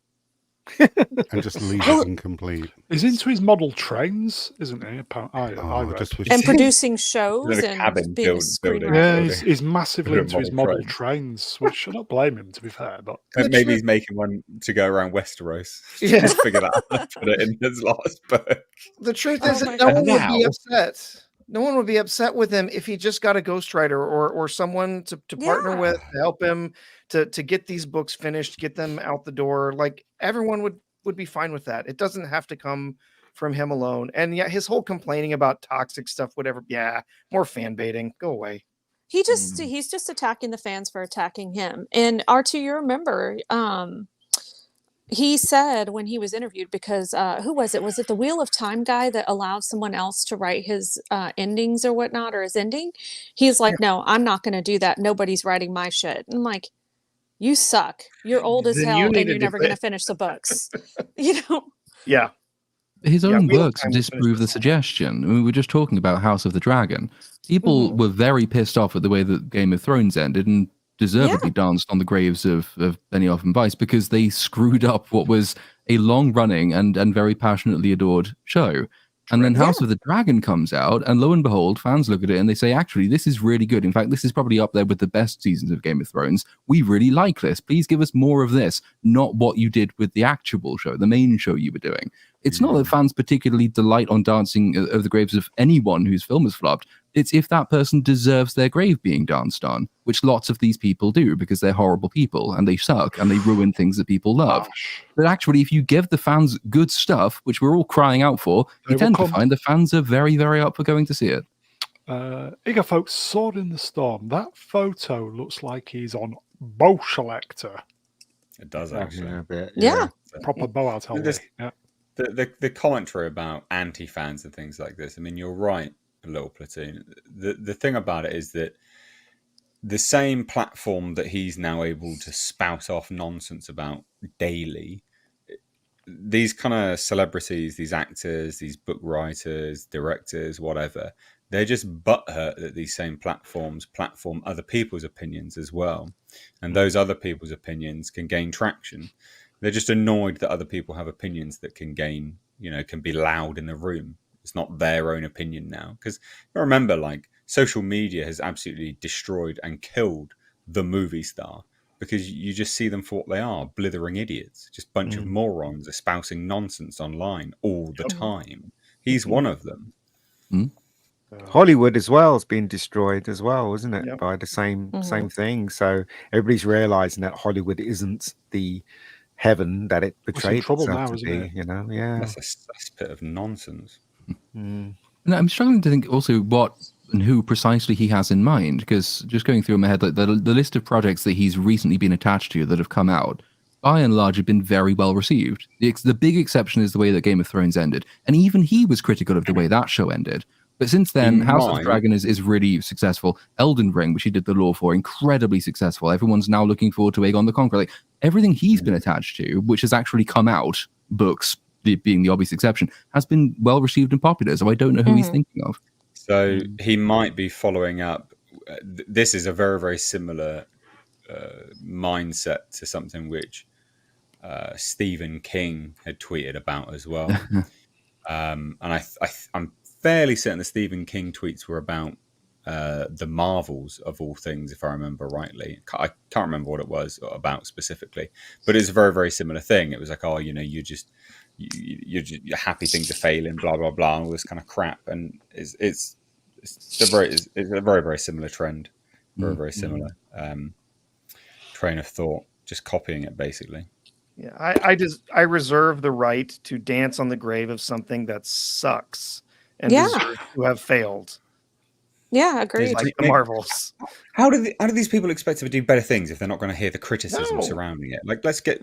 And just leave it incomplete. He's into his model trains, isn't he? And producing shows and being a screenwriter. Yeah, he's massively into his model trains, which I don't blame him, to be fair. But maybe he's making one to go around Westeros. Just figure that out and put it in his last book. The truth is that no one would be upset. No one would be upset with him if he just got a ghostwriter or someone to partner with, to help him to get these books finished, get them out the door. Like everyone would be fine with that. It doesn't have to come from him alone. And yeah, his whole complaining about toxic stuff, whatever. Yeah, more fan baiting. Go away. He's just attacking the fans for attacking him. And R2, you remember he said when he was interviewed, because who was it? Was it the Wheel of Time guy that allowed someone else to write his endings or whatnot, or his ending? He's like, no, I'm not going to do that. Nobody's writing my shit. I'm like, you suck. You're old as Then hell, you and needed you're to never going to quit. finish the books. You know? Yeah. His Yeah, own Wheel of works Time was finished disprove the before. suggestion. I mean, we were just talking about House of the Dragon. People were very pissed off at the way that Game of Thrones ended and deservedly danced on the graves of Benioff and Weiss because they screwed up what was a long-running and very passionately adored show. And then House of the Dragon comes out, and lo and behold, fans look at it and they say, actually, this is really good. In fact, this is probably up there with the best seasons of Game of Thrones. We really like this. Please give us more of this, not what you did with the actual show, the main show you were doing. It's not that fans particularly delight on dancing over the graves of anyone whose film has flopped. It's if that person deserves their grave being danced on, which lots of these people do because they're horrible people and they suck and they ruin things that people love. But actually, if you give the fans good stuff, which we're all crying out for, you tend to find the fans are very, very up for going to see it. Igor folks, Sword in the Storm. That photo looks like he's on Bow Selector. It does actually. Proper Boaz Holly. Yeah. The commentary about anti-fans and things like this. I mean, you're right, Little Platoon. The thing about it is that the same platform that he's now able to spout off nonsense about daily, these kind of celebrities, these actors, these book writers, directors, whatever, they're just butthurt that these same platforms platform other people's opinions as well. And those other people's opinions can gain traction. They're just annoyed that other people have opinions that can gain, can be loud in the room. It's not their own opinion now. Because remember, like, social media has absolutely destroyed and killed the movie star because you just see them for what they are, blithering idiots, just a bunch of morons espousing nonsense online all the time. He's one of them. Hollywood as well has been destroyed as well, isn't it? By the same thing. So everybody's realizing that Hollywood isn't the heaven that it portrayed itself now, to be. That's a bit of nonsense. And I'm struggling to think also what and who precisely he has in mind, because just going through in my head, like the list of projects that he's recently been attached to that have come out, by and large, have been very well received. The big exception is the way that Game of Thrones ended, and even he was critical of the way that show ended. But since then, House of the Dragon is really successful. Elden Ring, which he did the lore for, incredibly successful. Everyone's now looking forward to Aegon the Conqueror. Like, everything he's been attached to, which has actually come out, books being the obvious exception, has been well received and popular. So I don't know who he's thinking of. So he might be following up. This is a very, very similar mindset to something which Stephen King had tweeted about as well. And I'm fairly certain the Stephen King tweets were about the Marvels of all things, if I remember rightly. I can't remember what it was about specifically, but it's a very, very similar thing. It was like, you're happy things are failing, blah blah blah, and all this kind of crap. And it's a very, very similar trend, very, very similar train of thought, just copying it basically. Yeah, I reserve the right to dance on the grave of something that sucks and deserves to have failed. Yeah, agreed. Like the Marvels. How do these people expect to do better things if they're not going to hear the criticism surrounding it? Like, let's get,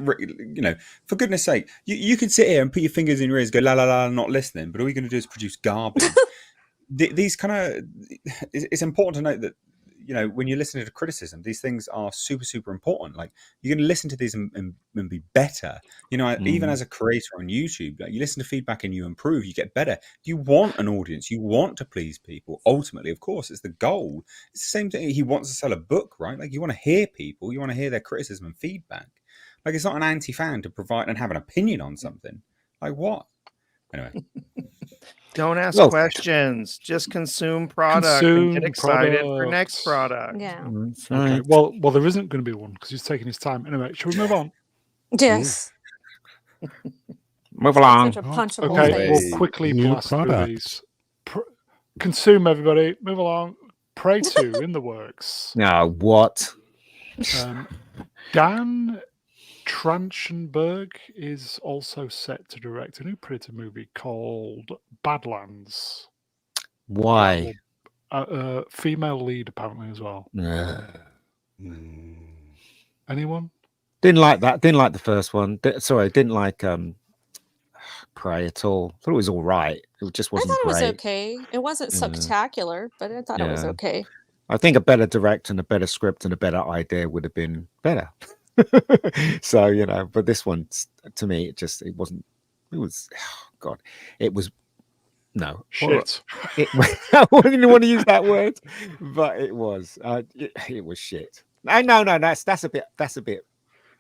for goodness sake, you could sit here and put your fingers in your ears, go la la la, not listening, but all you're going to do is produce garbage. These kind of, it's important to note that, when you're listening to criticism, these things are super, super important. Like, you're going to listen to these and be better. Even as a creator on YouTube, like, you listen to feedback and you improve, you get better. You want an audience. You want to please people. Ultimately, of course, it's the goal. It's the same thing. He wants to sell a book, right? Like, you want to hear people. You want to hear their criticism and feedback. Like, it's not an anti-fan to provide and have an opinion on something. Like, what? Anyway. Don't ask questions. Just consume product and get excited for next product. Yeah. Okay. Well, there isn't going to be one because he's taking his time. Anyway, shall we move on? Yes. Move along. Such a punchable Okay, face. we'll quickly blast through these. Consume, everybody. Move along. Prey 2 in the works. No, what? Dan Trachtenberg is also set to direct a new Predator movie called Badlands. Why? Female lead apparently as well. Anyone? Didn't like that. Didn't like the first one. Sorry, didn't like Prey at all. Thought it was all right. It just I wasn't thought it was great. okay. It wasn't Yeah. spectacular, but I thought it was Yeah. okay. I think a better direct and a better script and a better idea would have been better. So, you know, but this one, to me, it wasn't, it was, oh God, it was, no. Shit. I didn't want to use that word, but it was shit. No, that's a bit,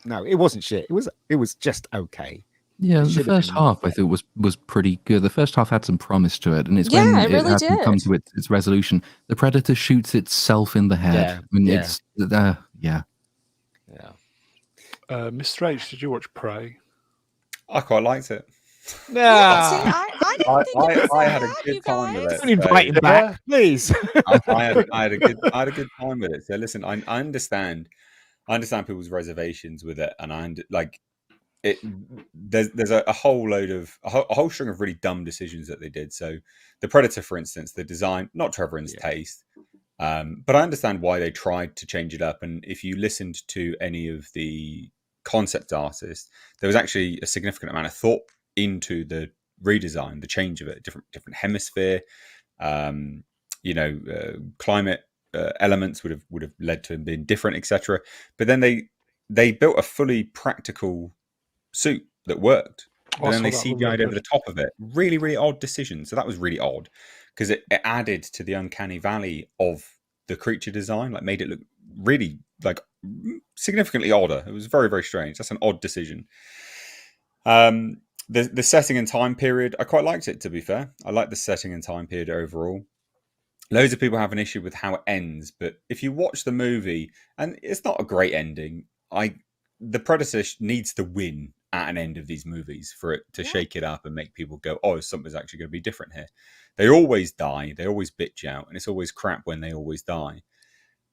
no, it wasn't shit. It was just okay. Yeah, the first half I thought was pretty good. The first half had some promise to it, and it's when it really hasn't come to its resolution. The Predator shoots itself in the head. Yeah, I mean, yeah. it's Yeah. Mr. H, did you watch Prey? I quite liked it. See, I didn't think it was I had a bad, good you time guys. with it. Don't invite him back, please. I had a good time with it. So listen, I understand people's reservations with it, and there's a whole load of a whole string of really dumb decisions that they did. So the Predator, for instance, the design, not to everyone's taste, but I understand why they tried to change it up. And if you listened to any of the concept artists, there was actually a significant amount of thought into the redesign, the change of it, different hemisphere, climate elements would have led to them being different, etc. But then they built a fully practical suit that worked, but then they CGI'd over the top of it. Really, really odd decision. So that was really odd because it added to the uncanny valley of the creature design, like made it look really like significantly odder. It was very, very strange. That's an odd decision. The setting and time period, I quite liked it, to be fair. I like the setting and time period overall. Loads of people have an issue with how it ends, but if you watch the movie, and it's not a great ending, the Predator needs to win at an end of these movies for it to shake it up and make people go, oh, something's actually going to be different here. They always die, they always bitch out, and it's always crap when they always die.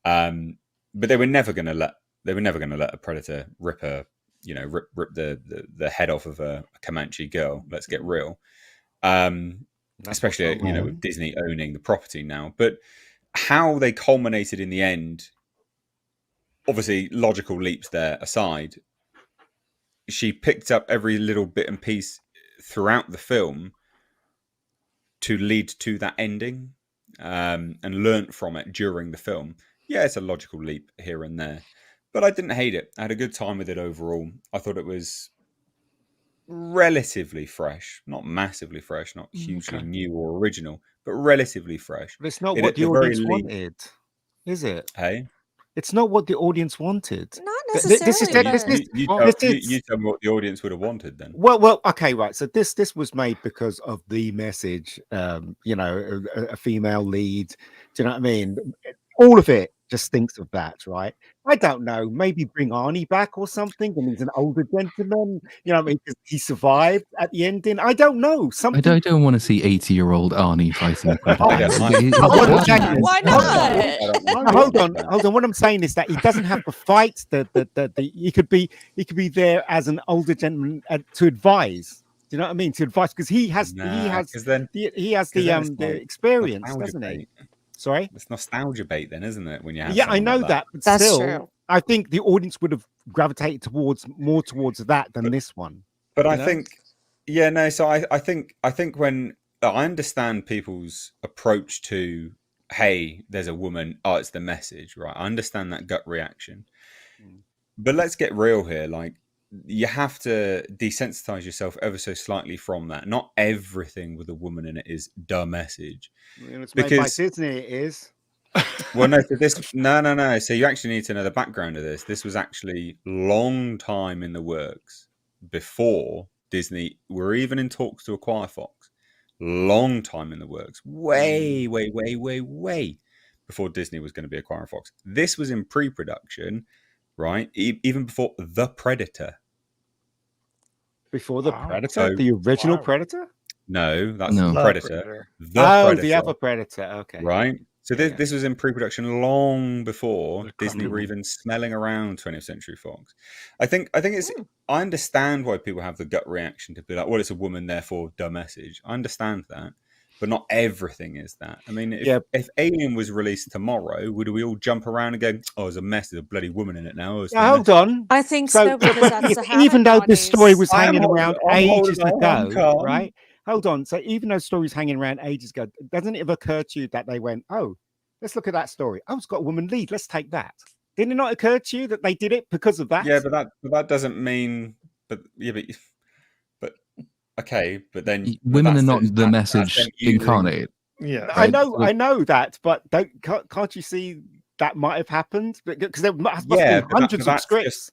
But they were never going to let a Predator rip the head off of a Comanche girl. Let's get real. Especially with Disney owning the property now. But how they culminated in the end, obviously logical leaps there aside, she picked up every little bit and piece throughout the film to lead to that ending, and learnt from it during the film. Yeah, it's a logical leap here and there, but I didn't hate it. I had a good time with it overall. I thought it was relatively fresh, not massively fresh, not hugely new or original, but relatively fresh. But it's not what the audience wanted, is it? Hey, it's not what the audience wanted. Not necessarily. You tell me what the audience would have wanted then. Well, okay, right. So this was made because of the message. A female lead. Do you know what I mean? All of it just thinks of that, right? I don't know. Maybe bring Arnie back or something, and he's an older gentleman. You know what I mean? Because he survived at the ending. I don't know. Something. I don't want to see 80-year-old Arnie fighting. Why not? Hold on. What I'm saying is that he doesn't have to fight. He could be there as an older gentleman to advise. Do you know what I mean? To advise, because he has the experience, doesn't he? Sorry, it's nostalgia bait, then, isn't it? When you have I know that, but that's still, true. I think the audience would have gravitated more towards that than this one. But I think, So I think when I understand people's approach to, hey, there's a woman. Oh, it's the message, right? I understand that gut reaction, but let's get real here. Like, you have to desensitize yourself ever so slightly from that. Not everything with a woman in it is the message. It's made by Disney, it is. Well, no. So no. So you actually need to know the background of this. This was actually long time in the works before Disney were even in talks to acquire Fox. Long time in the works. Way before Disney was going to be acquiring Fox. This was in pre-production, right? Even before The Predator. Before The Predator? The original Predator? No, that's The Predator. The other Predator. Okay. Right? So this was in pre-production long before Disney were even smelling around 20th Century Fox. I think it's. I understand why people have the gut reaction to be like, well, it's a woman, therefore, dumb message. I understand that. but not everything is that. I mean, if Alien was released tomorrow, would we all jump around and go, "Oh, there's a mess. There's a bloody woman in it now"? Hold on. I think so because that's the even though nowadays. the story was hanging around ages on, ago, right? Hold on. So even though story was hanging around ages ago, doesn't it ever occur to you that they went, "Oh, let's look at that story. Oh, it's got a woman lead. Let's take that." Didn't it not occur to you that they did it because of that? Yeah, but that doesn't mean. But okay, but then women are not the message incarnate. Yeah, I know that, but can't you see that might have happened? Because there must be hundreds of scripts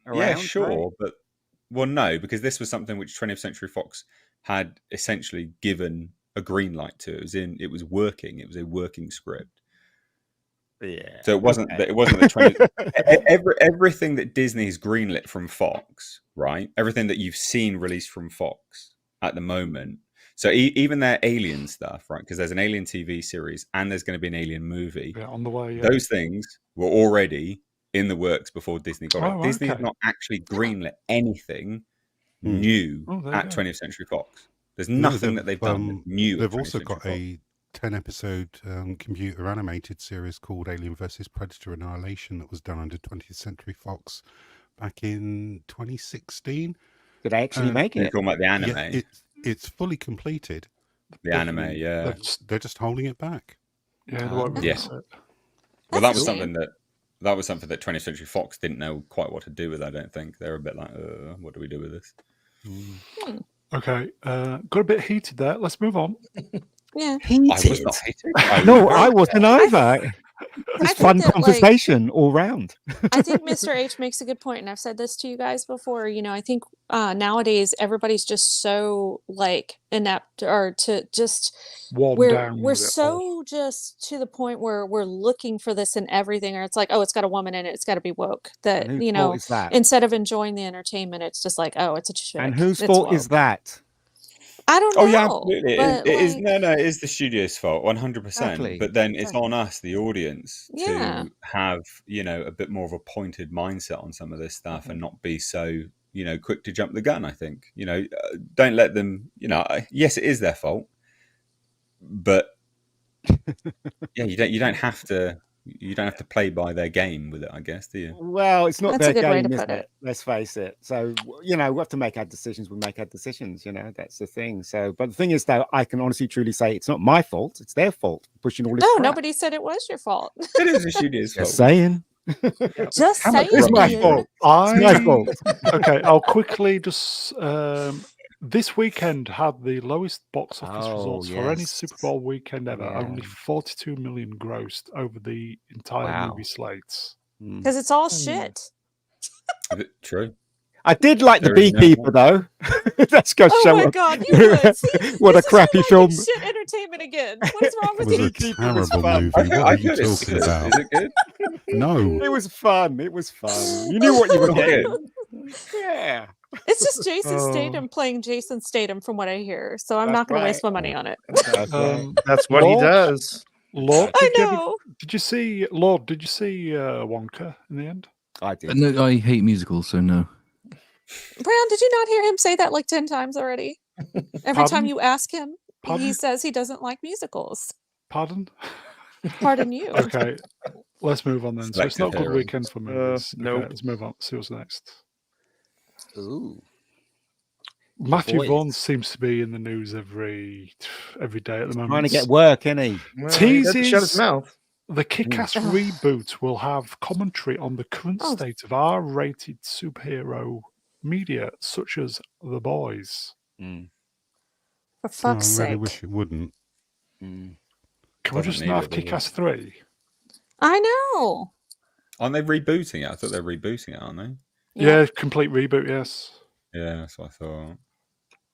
around. Yeah, sure, right? but no, because this was something which 20th Century Fox had essentially given a green light to. It was working. It was a working script. Yeah. So it wasn't that 20. Everything that Disney's greenlit from Fox, right? Everything that you've seen released from Fox at the moment. So even their Alien stuff, right? Because there's an Alien TV series and there's going to be an Alien movie. Yeah, on the way. Yeah. Those things were already in the works before Disney got it. Disney okay. have not actually greenlit anything new at 20th Century Fox. There's nothing that they've done new. They've also got a 10-episode computer animated series called Alien vs. Predator Annihilation that was done under 20th Century Fox back in 2016. Did they actually make it? You're talking about the anime? Yeah, it's fully completed. The anime, yeah. They're just holding it back. Yeah, Well, that was something that 20th Century Fox didn't know quite what to do with. I don't think they were a bit like, what do we do with this? Okay, got a bit heated there. Let's move on. Yeah, I was not hated. No, I wasn't either. It's fun conversation all round. I think Mr. H makes a good point, and I've said this to you guys before. You know, I think nowadays everybody's just so like inept, or to just we're so just to the point where we're looking for this in everything, or it's like, oh, it's got a woman in it, it's got to be woke. That you know, instead of enjoying the entertainment, it's just like, oh, it's a chick. And whose fault is that? I don't know. Oh yeah, absolutely. It is it is the studio's fault, 100%. Exactly. But then it's on us, the audience, to have a bit more of a pointed mindset on some of this stuff and not be so quick to jump the gun. I think don't let them. Yes, it is their fault, but yeah, you don't have to. You don't have to play by their game with it, I guess, do you? Well, it's not their game, is it? Let's face it. So, we have to make our decisions. We make our decisions, that's the thing. So, but the thing is, though, I can honestly, truly say it's not my fault. It's their fault. Pushing all this. No, nobody said it was your fault. It is the studio's fault. Just saying. Just saying. It's my fault. It's my fault. Okay, I'll quickly just... this weekend had the lowest box office results for any Super Bowl weekend ever. Yeah. Only 42 million grossed over the entire movie slates. Because it's all shit. True. I did like the Beekeeper, though. Let's go show my God, you would. See, what a crappy film. Shit entertainment again. What is wrong with you? It was a terrible movie. What are you talking about? Is it good? No. It was fun. You knew what you were getting. Yeah. It's just Jason Statham playing Jason Statham, from what I hear. So I'm not going to waste my money on it. That's what he does. Lord, I know. Did you see Wonka in the end? I did. No, I hate musicals, so no. Brown, did you not hear him say that like 10 times already? Every time you ask him, he says he doesn't like musicals. Pardon? Pardon you. Okay, let's move on then. So it's not a good weekend for movies. No. Okay, let's move on. See what's next. Ooh. Matthew Vaughn seems to be in the news every day at the moment. Trying to get work, isn't he? Well, Teases he shut his mouth. The Kick-Ass reboot will have commentary on the current state of R-rated superhero media, such as The Boys. For fuck's sake. I really wish it wouldn't. Can we just not have Kick-Ass 3? I know. Aren't they rebooting it? I thought they were rebooting it, aren't they? Yeah, complete reboot, yes. Yeah, that's what I thought.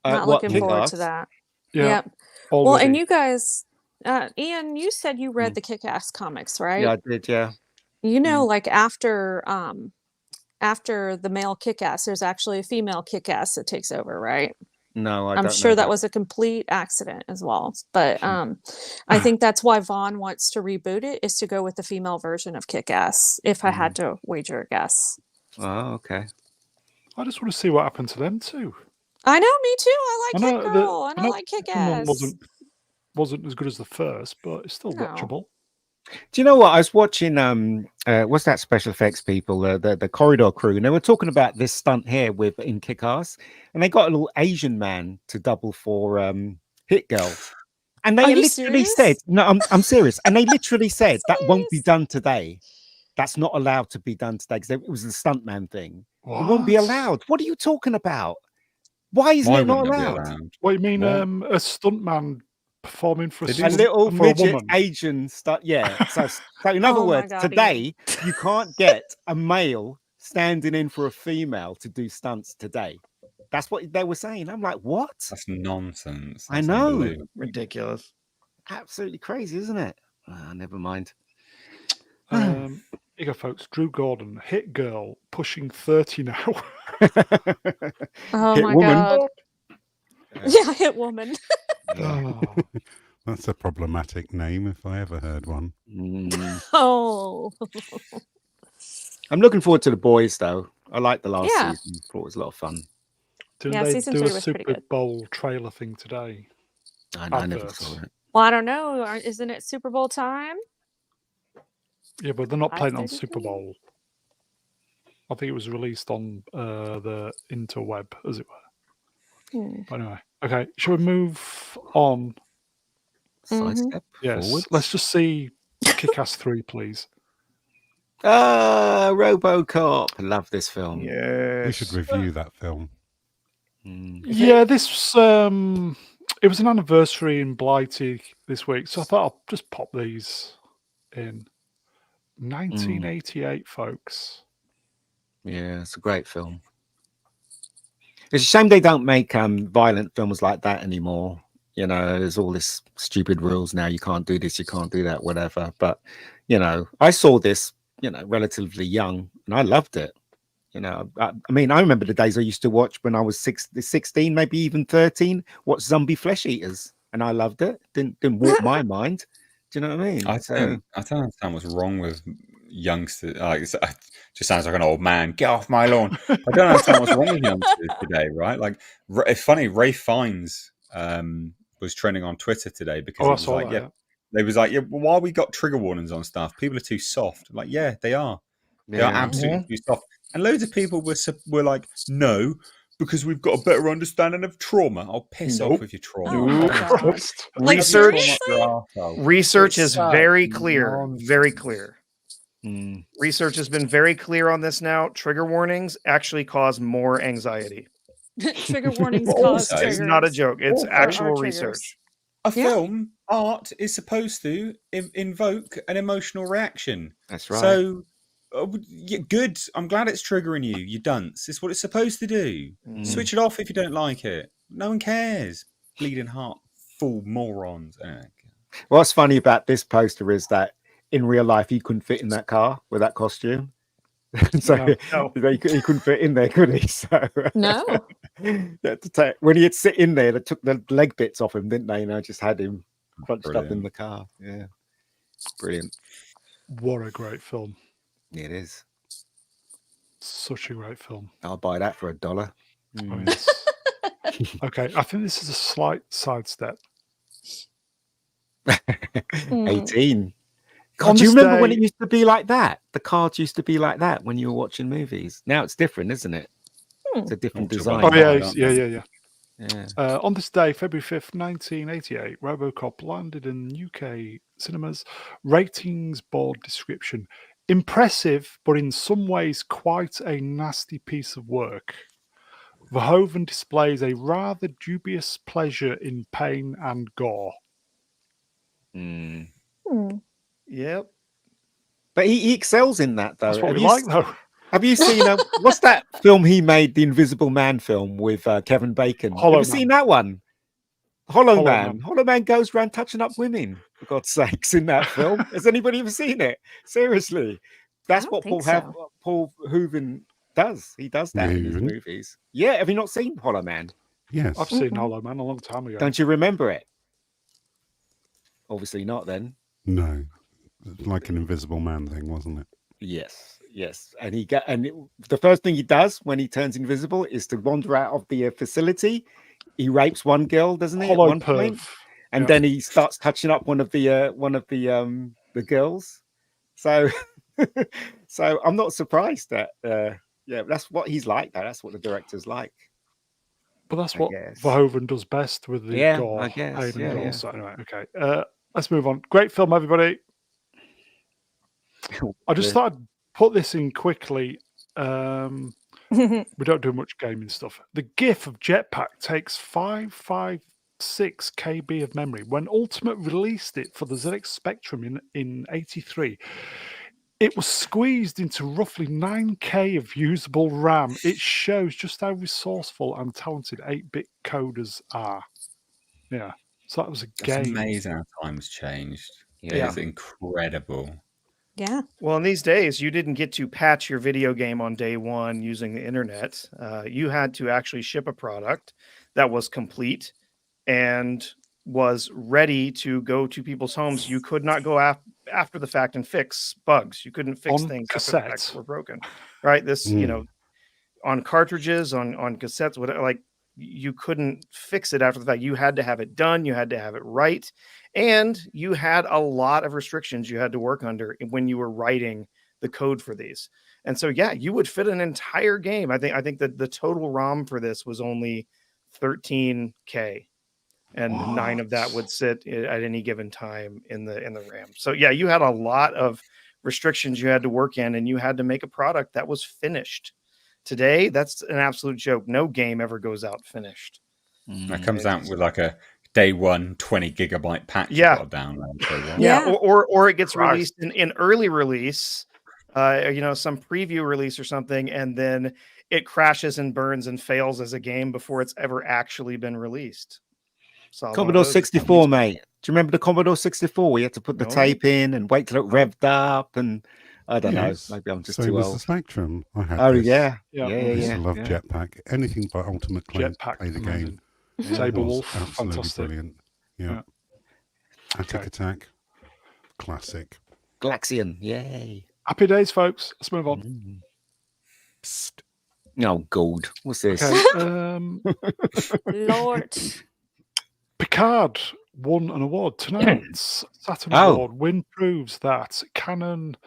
Not looking forward to that. Yeah. Yep. Well, and you guys, Ian, you said you read the Kick-Ass comics, right? Yeah, I did, yeah. Like after the male Kick-Ass, there's actually a female Kick-Ass that takes over, right? No, I'm sure that was a complete accident as well. But I think that's why Vaughn wants to reboot it, is to go with the female version of Kick-Ass, if I had to wager a guess. Oh, okay. I just want to see what happened to them too. I know, me too. I like Kick Girl and I like Kick-Ass. wasn't as good as the first, but it's still No. watchable. Do you know what? I was watching what's that special effects people, the corridor crew, and they were talking about this stunt here with in Kick-Ass, and they got a little Asian man to double for Hit Girl. And they Are you literally serious? said, no, I'm serious. And they literally said that won't be Serious? done today. That's not allowed to be done today because it was the stuntman thing. What? It won't be allowed. What are you talking about? Why isn't Why it not wouldn't it be allowed? allowed? What do you mean? What? A stuntman performing for They a, do A stunt, little for a midget woman? Asian stunt. Yeah. So in other Oh my words, God, today you can't get a male standing in for a female to do stunts today. That's what they were saying. I'm like, what? That's nonsense. I That's know. unbelievable. Ridiculous. Absolutely crazy, isn't it? Never mind. Here you go, folks. Drew Gordon, Hit Girl, pushing 30 now. Oh Hit my woman. God. Yeah, Hit Woman. Oh. That's a problematic name if I ever heard one. Oh. I'm looking forward to The Boys, though. I like the last Yeah. season. Thought it was a lot of fun. Didn't Yeah, they season do 3 a was pretty Super good. Bowl trailer thing today? I never Adverts. saw it. Well, I don't know. Isn't it Super Bowl time? Yeah, but they're not playing on 5:33? Super Bowl. I think it was released on the interweb, as it were. But anyway, okay. Shall we move on? Sidestep Yes. forward. Let's just see Kick-Ass 3, please. Robocop. I love this film. Yes. We should review that film. Yeah, this it was an anniversary in Blighty this week, so I thought I'll just pop these in. 1988, folks. Yeah, it's a great film. It's a shame they don't make violent films like that anymore. You know, there's all this stupid rules now. You can't do this, you can't do that, whatever. But, you know, I saw this, you know, relatively young, and I loved it. You know, I mean, I remember the days I used to watch when I was 16, maybe even 13, watch Zombie Flesh Eaters, and I loved it. Didn't warp my mind. Do you know what I mean? I don't understand what's wrong with youngsters. It just sounds like an old man. Get off my lawn. I don't understand what's wrong with youngsters today, right? Like, it's funny. Ray Fiennes was trending on Twitter today because he was like, they was like, yeah, why we got trigger warnings on stuff? People are too soft. I'm like, yeah, they are. They are absolutely too soft. And loads of people were like, no, because we've got a better understanding of trauma. I'll piss off with your trauma. Oh my God. Like, Research is very clear. Very clear. Research has been very clear on this now. Trigger warnings actually cause more anxiety. Trigger warnings cause triggers. It's not a joke. It's actual research. A film, art, is supposed to invoke an emotional reaction. That's right. So, good. I'm glad it's triggering you, you dunce. It's what it's supposed to do. Switch it off if you don't like it. No one cares. Bleeding heart, full morons. What's funny about this poster is that in real life he couldn't fit in that car with that costume. So he couldn't fit in there, could he? So no. When he had sit in there, they took the leg bits off him, didn't they? And I just had him crunched up in the car. Yeah, brilliant. What a great film! It is such a great film. I'll buy that for $1. Okay, I think this is a slight sidestep. 18. God, do you remember when it used to be like that? The cards used to be like that when you were watching movies. Now it's different, isn't it? It's a different design. Oh yeah. On this day, February 5th, 1988, Robocop landed in UK cinemas. Ratings board description: impressive, but in some ways quite a nasty piece of work. Verhoeven displays a rather dubious pleasure in pain and gore. Yep. But he excels in that, though. That's what we like, though. Have you seen what's that film he made, the Invisible Man film with Kevin Bacon? Have you seen that one? Hollow Man. Hollow Man goes around touching up women, for God's sakes, in that film. Has anybody ever seen it? Seriously. That's what Paul Hooven does. He does that in his movies. Yeah, have you not seen Hollow Man? Yes. I've seen Hollow Man a long time ago. Don't you remember it? Obviously not then. No. It's like an Invisible Man thing, wasn't it? Yes. And the first thing he does when he turns invisible is to wander out of the facility. He rapes one girl, doesn't he? At one point, and then he starts touching up one of the girls. So so I'm not surprised that that's what he's like. That's what the director's like. But that's what Verhoeven does best with the gore, I guess. pain and gore. So anyway, okay. Let's move on. Great film, everybody. I just thought I'd put this in quickly. We don't do much gaming stuff. The GIF of Jetpack takes 556 KB of memory. When Ultimate released it for the ZX Spectrum in 83, it was squeezed into roughly 9K of usable RAM. It shows just how resourceful and talented 8-bit coders are. Yeah. So that was a game. It's amazing how times changed. Yeah. It's incredible. Yeah. Well, in these days, you didn't get to patch your video game on day one using the internet. You had to actually ship a product that was complete and was ready to go to people's homes. You could not go after the fact and fix bugs. You couldn't fix On things cassette. after the fact were broken. Right? This, on cartridges, on cassettes, whatever, like you couldn't fix it after the fact. You had to have it done. You had to have it right. And you had a lot of restrictions you had to work under when you were writing the code for these. And so, yeah, you would fit an entire game. I think that the total ROM for this was only 13K, and 9 of that would sit at any given time in the RAM. So, yeah, you had a lot of restrictions you had to work in, and you had to make a product that was finished. Today, that's an absolute joke. No game ever goes out finished. That comes out with like a day one 20 gigabyte pack. Yeah. You've got to download. Yeah. Or it gets released in early release, some preview release or something, and then it crashes and burns and fails as a game before it's ever actually been released. So Commodore 64, mate. Do you remember the Commodore 64? We had to put the tape in and wait till it revved up, and I don't know. Maybe I'm just too old. The Spectrum. I had I this. used to love Jetpack. Anything by Ultimate Claim to play the game. Saber Wolf, absolutely fantastic. Brilliant. Yeah. Attic Attack, classic. Galaxian, yay! Happy days, folks. Let's move on. Psst. Oh, gold. What's this? Okay, Lord. Picard won an award tonight's Saturn Award win proves that canon,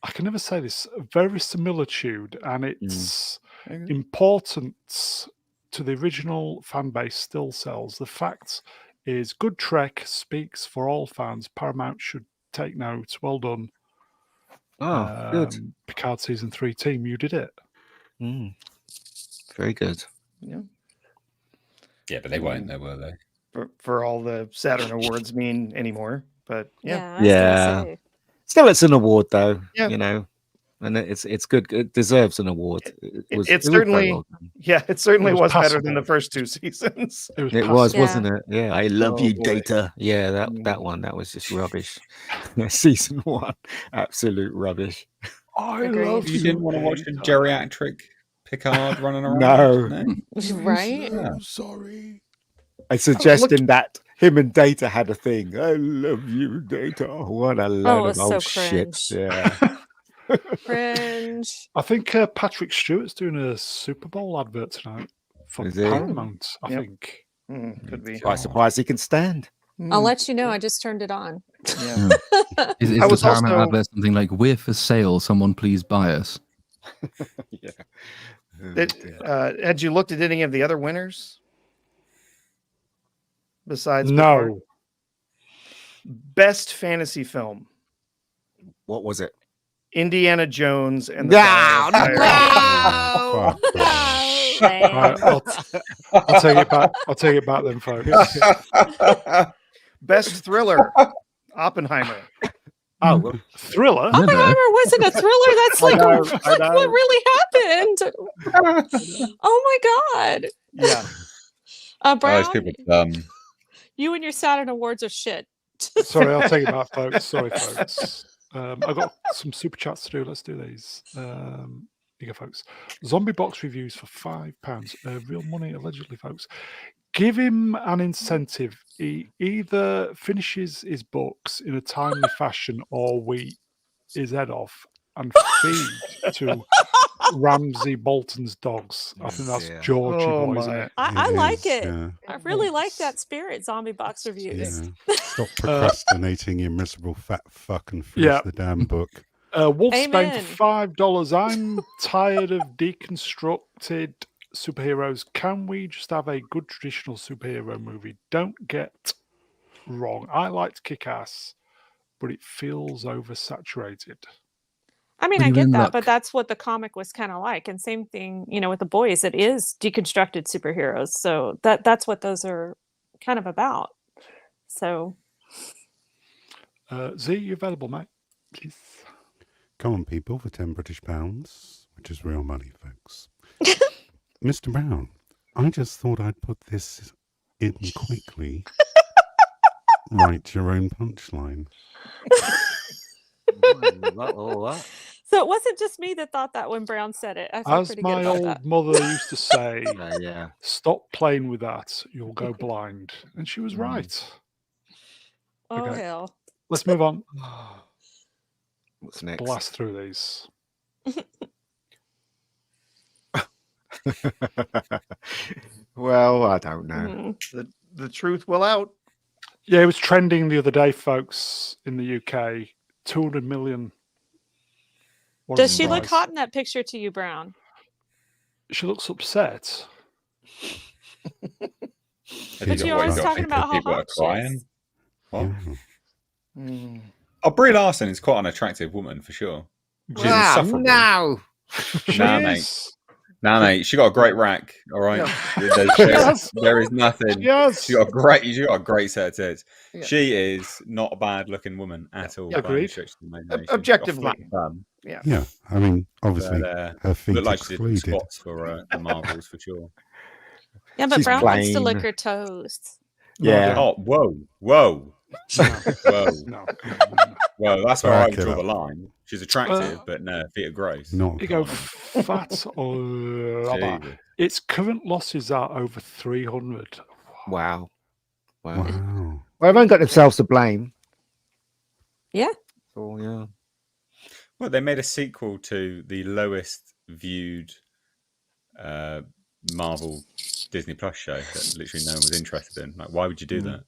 I can never say this, verisimilitude and its importance to the original fan base still sells. The fact is, good Trek speaks for all fans. Paramount should take note. Well done. Good. Picard Season 3 team, you did it. Very good. Yeah. Yeah, but they weren't there, were they? For all the Saturn Awards mean anymore. But yeah. Still, it's an award, though. Yeah. And it's good. It deserves an award. It certainly was better than the first two seasons. It was, wasn't it? Yeah, I love you, Data. Yeah, that one, that was just rubbish. Season 1, absolute rubbish. I love you. Didn't want to watch the geriatric Picard running around? No. Right? So sorry. I suggested that him and Data had a thing. I love you, Data. What a load of old shit. Yeah. Cringe. I think Patrick Stewart's doing a Super Bowl advert tonight for Paramount. I think could be. Quite surprised he can stand. I'll let you know. I just turned it on. Yeah. Is the Paramount advert something like "We're for sale? Someone please buy us"? Had you looked at any of the other winners? Besides no. Best fantasy film. What was it? Indiana Jones and the No. Right, I'll take it back. I'll take it back then, folks. Best thriller. Oppenheimer. Oh, thriller? Oppenheimer wasn't a thriller. That's like what really happened. Oh my god. Yeah. Brown, those people dumb. You and your Saturn Awards are shit. Sorry, I'll take it back, folks. Sorry, folks. I've got some super chats to do. Let's do these. Here you go, folks. Zombie box reviews for £5. Real money, allegedly, folks. Give him an incentive. He either finishes his books in a timely fashion or we his head off and feed to Ramsay Bolton's dogs. I think that's Yeah. Georgie Oh, boy, isn't my. it? I like it. Yeah. I really like that spirit. Zombie box reviews. Yeah. Stop procrastinating, you miserable fat fuck, and finish Yeah. the damn book. Wolf Spain Amen. for $5. I'm tired of deconstructed superheroes. Can we just have a good traditional superhero movie? Don't get wrong. I liked Kick-Ass, but it feels oversaturated. I mean, Well, I you're get in that, luck. but that's what the comic was kind of like. And same thing, with the boys. It is deconstructed superheroes. So that's what those are kind of about. So Z, you available, mate? Please. Come on, people, for £10 which is real money, folks. Mr. Brown, I just thought I'd put this in quickly. Write your own punchline. What? So it wasn't just me that thought that when Brown said it. I feel As pretty good my about old that. mother used to say, Yeah. stop playing with that, you'll go blind. And she was right. Oh, Okay. hell. Let's move on. What's next? Blast through these. Well, I don't know. Mhm. The truth will out. Yeah, it was trending the other day, folks, in the UK. 200 million. What a Does she look surprise. hot in that picture to you, Brown? She looks upset. But you're always got talking about how people hot are she crying. is. What? Yeah. Oh, Brie Larson is quite an attractive woman for sure. She's insufferable. No. She Nah, mate. is. Nah, mate, she got a great rack. All right, Yes. there is nothing. Yes. She got a great set of tits. Yeah. She is not a bad looking woman at all. Yeah. by any Agreed. stretch of the imagination. She's got a Objectively. flat bum, Yeah, I mean, obviously, but, her feet looked like she did some excluded. squats for the Marvels for sure. Yeah, but She's Brown likes to plain. lick her toes. Yeah. Oh, whoa. No, Well, that's where I would Back it draw the up. line. She's attractive, but no, feet are gross. Not You go common. fat or rubber. Jesus. Its current losses are over 300. Wow. Wow. Well, everyone got themselves to blame. Yeah. So, yeah. Well, they made a sequel to the lowest viewed Marvel Disney Plus show that literally no one was interested in. Like, why would you do that?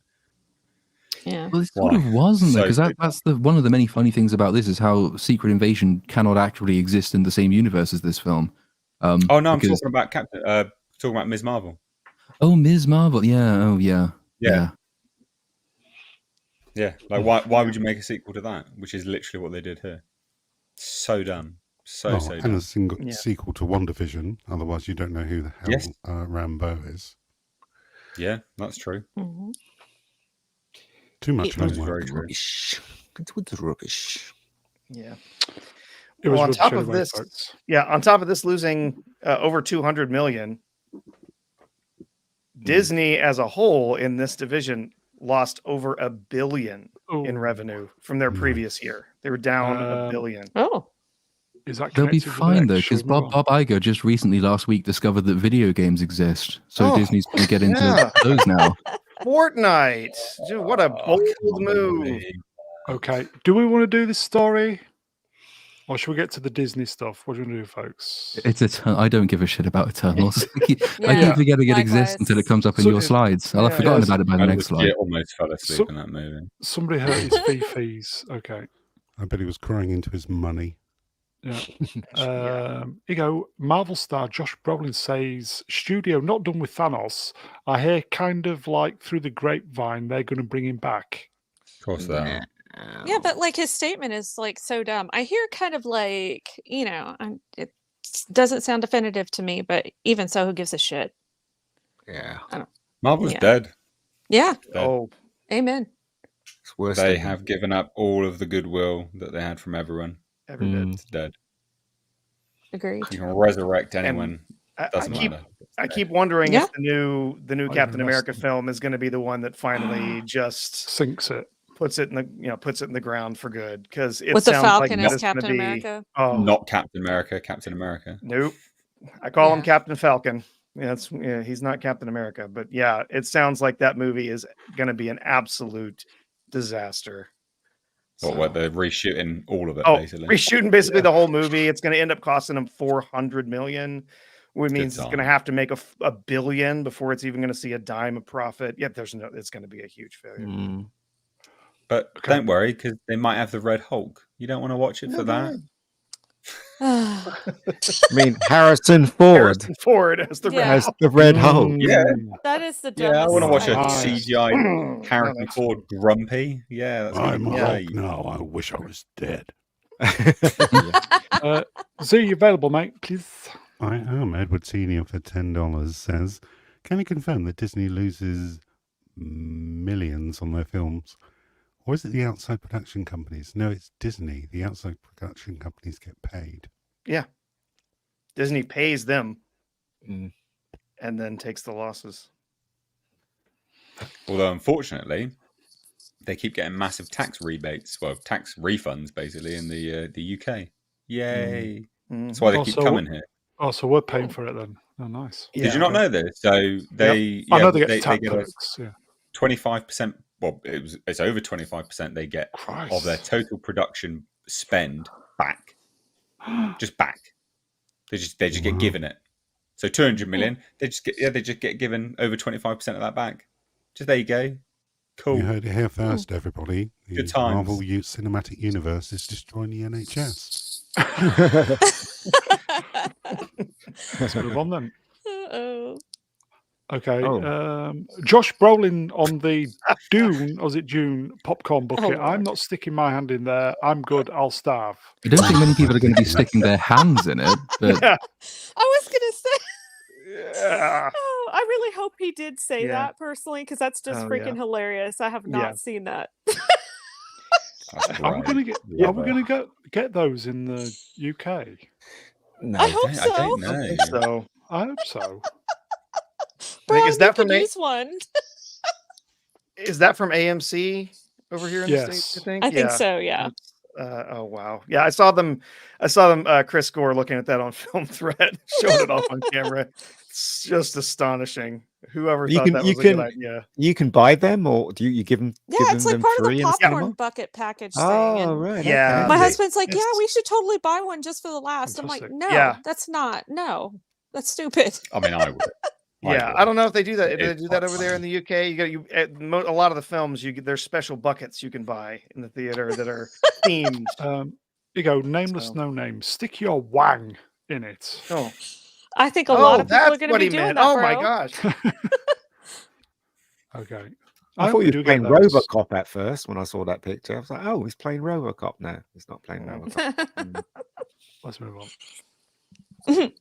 Yeah. Well, it sort Why? of wasn't there, because So that's one of the many funny things about this is how Secret Invasion cannot actually exist in the same universe as this film. Oh no, I'm because- talking about talking about Ms. Marvel. Oh, Ms. Marvel. Yeah. Oh, yeah. Yeah. Yeah, like why would you make a sequel to that? Which is literally what they did here. So dumb. So and dumb. a single Yeah. sequel to WandaVision. Otherwise, you don't know who the hell Yes. Rambo is. Yeah, that's true. hmm Too much It was homework. very true. rubbish. It was rubbish. Yeah. It was Well, on rubbish top of anyway, this, folks. on top of this losing over 200 million, Disney as a whole in this division lost over $1 billion in Ooh. revenue from their Nice. previous year. They were down $1 billion. Oh. Is that They'll be connected with the fine though, next? because Shall we move Bob Iger just recently last week discovered that video games exist. So Oh, Disney's going to get into yeah. those now. Fortnite. Dude, what a bold move. on? Okay. Do we want to do this story? Or should we get to the Disney stuff? What do you want to do, folks? It's I don't give a shit about Eternals. I keep Yeah, forgetting it exists likewise. until it comes up in So your it- slides. I'll have yeah. forgotten Yes. about it by the I next slide. almost fell asleep So- in that movie. Somebody hurt his fee-fees. Okay. I bet he was crying into his money. Yeah. You go, Marvel star Josh Brolin says, studio not done with Thanos. I hear kind of like through the grapevine they're going to bring him back. Of course they are. Yeah, but like his statement is like so dumb. I hear kind of like, it doesn't sound definitive to me, but even so, who gives a shit? Yeah. Marvel's Yeah. dead. Yeah. Oh, Amen. It's worse. They than- have given up all of the goodwill that they had from everyone. every bit. Mm. It's dead. Agreed. You can resurrect anyone. I Doesn't keep matter. I keep wondering Yeah. if the new Oh, Captain you're America rusty. film is going to be the one that finally just Sinks it. puts it in the ground for good, because it With the sounds like Falcon that as is gonna Captain be- America. Oh Not Captain America. Captain America. nope, I call him Yeah. Captain Falcon. He's not Captain America, but yeah, it sounds like that movie is going to be an absolute disaster. Where they're reshooting all of it, basically. Reshooting basically the whole movie. It's going to end up costing them $400 million, which means it's going to have to make a billion before it's even going to see a dime of profit. Yep, it's going to be a huge failure. But don't worry, because they might have the Red Hulk. You don't want to watch it for that. I mean, Harrison Ford has the Red Hulk. Yeah, that is the dumbest. Yeah, I want to watch a idea. CGI Harrison Ford grumpy. Yeah, that's I'm Hulk now. I wish I was dead. Z, you available, mate? Please. I am. Edward Senior for $10 says, "Can you confirm that Disney loses millions on their films, or is it the outside production companies?" No, it's Disney. The outside production companies get paid. Yeah, Disney pays them, and then takes the losses. Although, unfortunately, they keep getting massive tax rebates, tax refunds, basically, in the UK. Yay! That's why they keep coming here. Oh, so we're paying for it then. Oh, nice. Did you not know this? So they, I know they get tax perks. 25%. Well, it's over 25%. They get of their total production spend back, just back. They just get given it. So 200 million. They just get given over 25% of that back. Just there you go. Cool. You heard it here first, everybody. The Good times. Marvel Cinematic Universe is destroying the NHS. Let's move on then. Uh-oh. Okay. Josh Brolin on the Dune, or is it Dune, popcorn bucket. I'm not sticking my hand in there. I'm good. I'll starve. I don't think many people are going to be sticking their hands in it. But... I was going to say. Oh, I really hope he did say that personally, because that's just freaking hilarious. I have not seen that. Are we going to get those in the UK? No, I hope so. I don't know. I hope so. Bro, is that from one? Is that from AMC over here in the States? I think so. Yeah. Oh wow. Yeah, I saw them. Chris Gore looking at that on Film Thread, showing it off on camera. It's just astonishing. Whoever thought that was a good idea. You can buy them, or do you give them? Yeah, it's like part of the popcorn bucket package thing. Oh, right. Yeah. Okay. My husband's like, yeah, we should totally buy one just for the last. Fantastic. I'm like, no, that's not. No, that's stupid. I mean, I would. I don't know if they do that. If they do that over there in the UK, a lot of the films there's special buckets you can buy in the theater that are themed. You go nameless, no name. Stick your wang in it. Oh, I think a lot of people are going to be doing that. Oh bro. my gosh. Okay. I thought you were playing Robocop at first when I saw that picture. I was like, oh, he's playing Robocop now. He's not playing Robocop. Let's move on.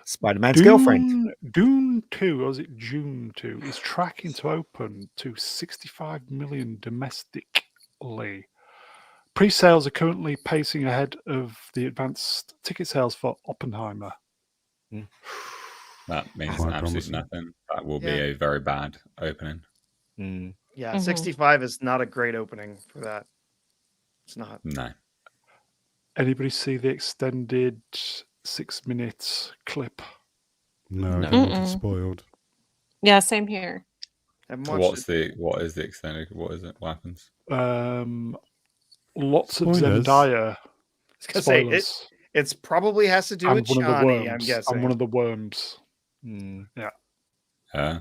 Spider-Man's girlfriend. Dune 2, or is it June 2, is tracking to open to 65 million domestically. Pre-sales are currently pacing ahead of the advanced ticket sales for Oppenheimer. That means absolutely nothing. That will be a very bad opening. Yeah, 65 is not a great opening for that. It's not. No. Anybody see the extended 6-minute clip? No, I don't want it spoiled. Yeah, same here. What is the extended? What is it? What happens? Lots Spoilers. of Zendaya. Spoilers. It's probably has to do with Johnny, I'm guessing. I'm one of the worms. Yeah.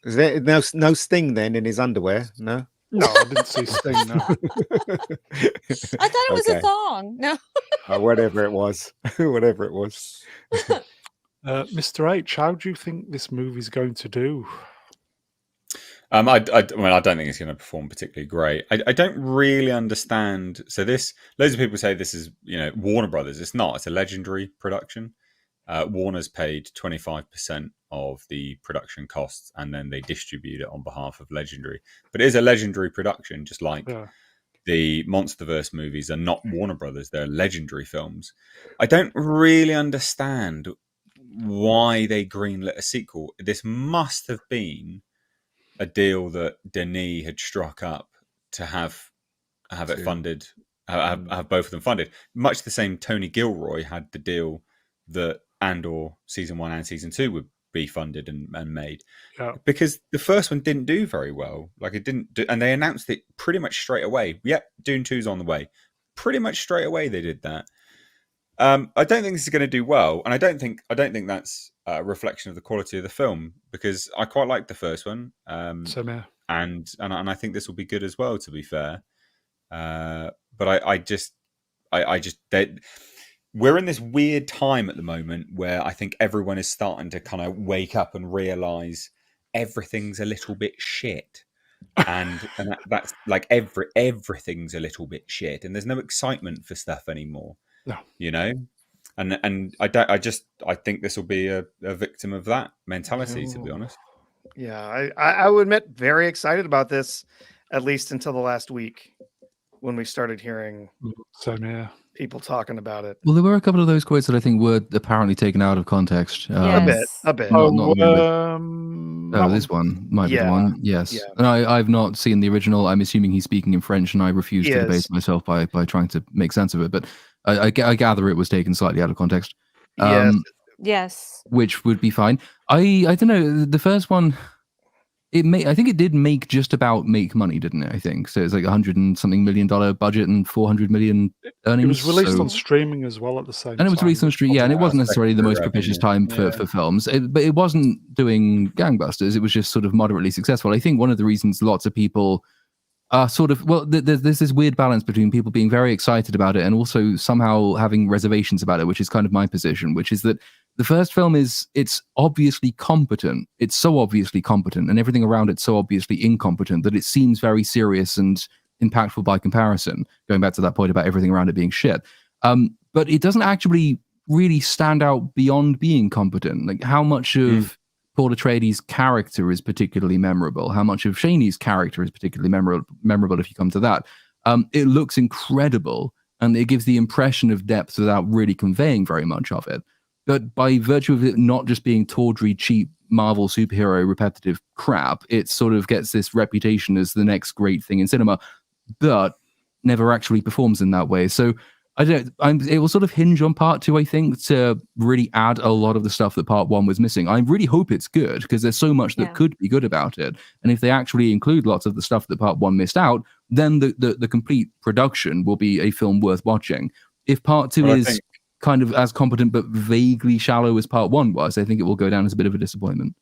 Is there no Sting then in his underwear? No. No, I didn't see Sting. No. I thought it was a thong. No. Whatever it was. Whatever it was. Mr. H, how do you think this movie's going to do? I mean, I don't think it's going to perform particularly great. I don't really understand. So loads of people say this is, Warner Brothers. It's not. It's a Legendary production. Warner's paid 25% of the production costs, and then they distribute it on behalf of Legendary. But it is a Legendary production, just like the Monsterverse movies are not Warner Brothers. They're Legendary films. I don't really understand why they greenlit a sequel. This must have been a deal that Denis had struck up to have it funded, have both of them funded. Much the same Tony Gilroy had the deal that Andor season 1 and season 2 would refunded and made. Yeah. Because the first one didn't do very well. Like it didn't do, and they announced it pretty much straight away. Yep, Dune 2's on the way. Pretty much straight away they did that. I don't think this is going to do well, and I don't think that's a reflection of the quality of the film, because I quite liked the first one. Same here. And I think this will be good as well, to be fair. But I just we're in this weird time at the moment where I think everyone is starting to kind of wake up and realize everything's a little bit shit. And that's like everything's a little bit shit, and there's no excitement for stuff anymore. No. You know? And I think this will be a victim of that mentality, to be honest. Yeah, I would admit very excited about this, at least until the last week when we started hearing Same here. people talking about it. Well, there were a couple of those quotes that I think were apparently taken out of context. Yes. A bit. This one might be the one. Yes. Yeah. And I've not seen the original. I'm assuming he's speaking in French, and I refuse to Yes. debase myself by trying to make sense of it. But I gather it was taken slightly out of context. Yes. Which would be fine. I don't know. The first one, I think it did make money, didn't it? I think so. It's like $100 and something million budget and 400 million earnings. It was released on streaming as well at the same time. And it was released on stream, and it wasn't necessarily the most propitious time for films. But it wasn't doing gangbusters. It was just sort of moderately successful. I think one of the reasons lots of people are sort of, there's this weird balance between people being very excited about it and also somehow having reservations about it, which is kind of my position, which is that the first film it's obviously competent. It's so obviously competent, and everything around it's so obviously incompetent that it seems very serious and impactful by comparison, going back to that point about everything around it being shit. But it doesn't actually really stand out beyond being competent. Like, how much of Paul Atreides' character is particularly memorable? How much of Shaney's character is particularly memorable if you come to that? It looks incredible, and it gives the impression of depth without really conveying very much of it. But by virtue of it not just being tawdry, cheap Marvel superhero repetitive crap, it sort of gets this reputation as the next great thing in cinema, but never actually performs in that way. So it will sort of hinge on part 2, I think, to really add a lot of the stuff that part 1 was missing. I really hope it's good, because there's so much that could be good about it. And if they actually include lots of the stuff that part 1 missed out, then the complete production will be a film worth watching. If part 2 is kind of as competent but vaguely shallow as part 1 was, I think it will go down as a bit of a disappointment.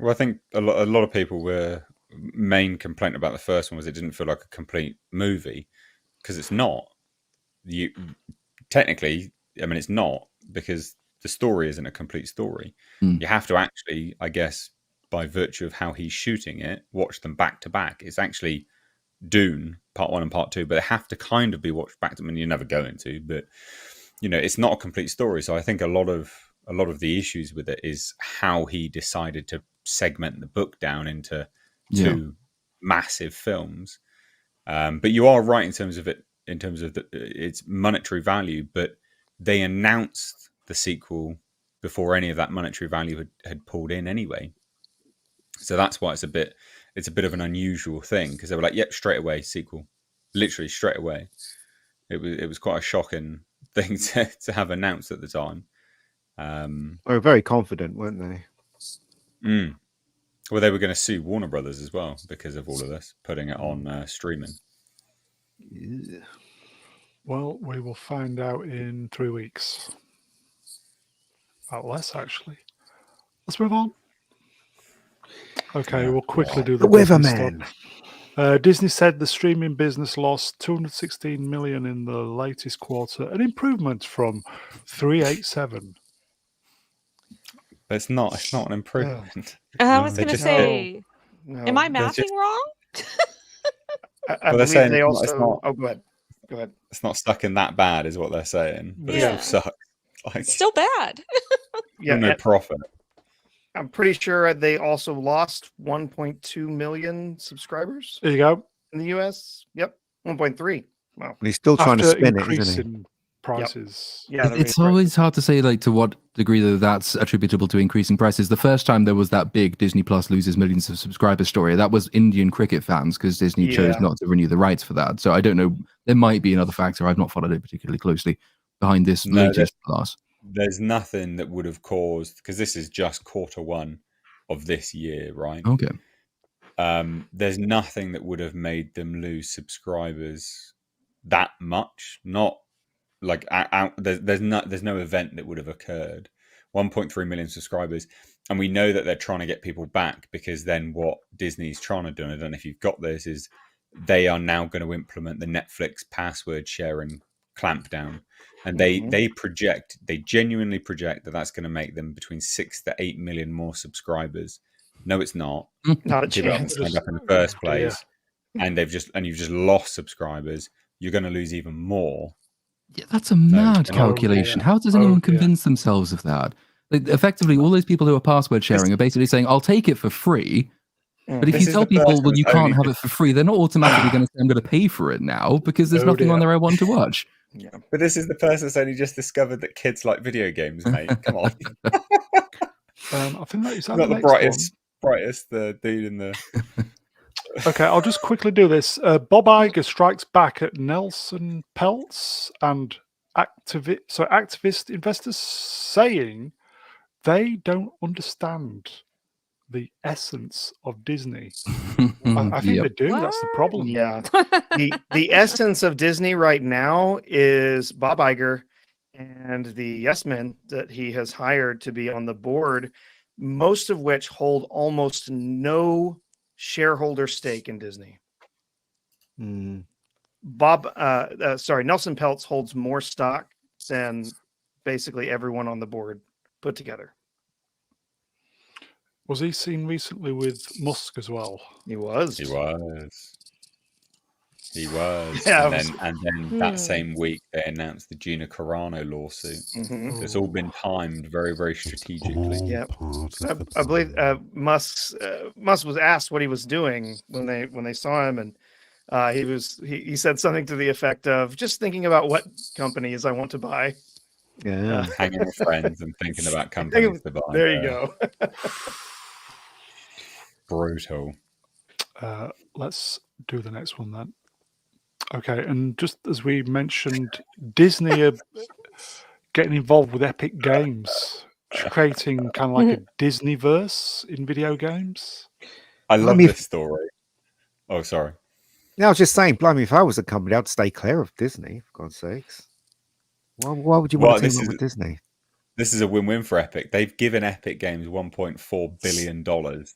Well, I think a lot of people were main complaint about the first one was it didn't feel like a complete movie, because it's not. Technically, I mean, it's not, because the story isn't a complete story. You have to actually, I guess, by virtue of how he's shooting it, watch them back to back. It's actually Dune part 1 and part 2, but they have to kind of be watched back to. I mean, you're never going to, but it's not a complete story. So I think a lot of the issues with it is how he decided to segment the book down into 2 massive films. But you are right in terms of its monetary value, but they announced the sequel before any of that monetary value had pulled in anyway. So that's why it's a bit of an unusual thing, because they were like, yep, straight away sequel, literally straight away. It was quite a shocking thing to have announced at the time. They were very confident, weren't they? Well, they were going to sue Warner Brothers as well because of all of this, putting it on streaming. Well, we will find out in 3 weeks. About less, actually. Let's move on. Okay, we'll quickly do the Weatherman. Disney said the streaming business lost $216 million in the latest quarter, an improvement from 387. But it's not an improvement. I was going to say, am I mathing wrong? I believe saying they also. it's not, go ahead. It's not stuck in that bad, is what they're saying. But it still sucks. Like, Still bad. no profit. I'm pretty sure they also lost 1.2 million subscribers There you go. in the US. Yep, 1.3. Wow. And he's still trying to After spin it, isn't he? increasing prices. Yeah, It's always hard to say, like, to what degree that's attributable to increasing prices. The first time there was that big Disney Plus loses millions of subscribers story, that was Indian cricket fans, because Disney chose not to renew the rights for that. So I don't know. There might be another factor. I've not followed it particularly closely behind this latest loss. there's nothing that would have caused, because this is just Q1 of this year, right? Okay. There's nothing that would have made them lose subscribers that much. Not like there's no event that would have occurred. 1.3 million subscribers, and we know that they're trying to get people back, because then what Disney's trying to do, and I don't know if you've got this, is they are now going to implement the Netflix password sharing clampdown, and they genuinely project that that's going to make them between 6 to 8 million more subscribers. No, it's not. Not a People haven't chance. signed up in the first place, and you've just lost subscribers. You're going to lose even more. Yeah, that's a mad calculation. How does anyone convince themselves of that? Like, effectively, all those people who are password sharing are basically saying, "I'll take it for free." But if you tell people, well, you can't have it for free, they're not automatically going to say, I'm going to pay for it now, because there's nothing on there I want to watch. Yeah, but this is the person that's only just discovered that kids like video games, mate. Come on. I think that is not the brightest, the dude in the... Okay, I'll just quickly do this. Bob Iger strikes back at Nelson Peltz and activist investors, saying they don't understand the essence of Disney. I think they do. What? That's the problem. Yeah. the essence of Disney right now is Bob Iger and the yes men that he has hired to be on the board, most of which hold almost no shareholder stake in Disney. Nelson Peltz holds more stock than basically everyone on the board put together. Was he seen recently with Musk as well? He was. Yeah, and then that same week they announced the Gina Carano lawsuit. So it's all been timed very, very strategically. Yeah, I believe Musk was asked what he was doing when they saw him, and he said something to the effect of just thinking about what companies I want to buy. Yeah, hanging with friends and thinking about companies to buy. There you go. Brutal. Let's do the next one then. Okay, and just as we mentioned, Disney are getting involved with Epic Games, creating kind of like a Disney-verse in video games. I love this story. Oh, sorry. Yeah, I was just saying, blimey, if I was a company, I'd stay clear of Disney, for God's sakes. Why would you want to team up with Disney? This is a win-win for Epic. They've given Epic Games $1.4 billion.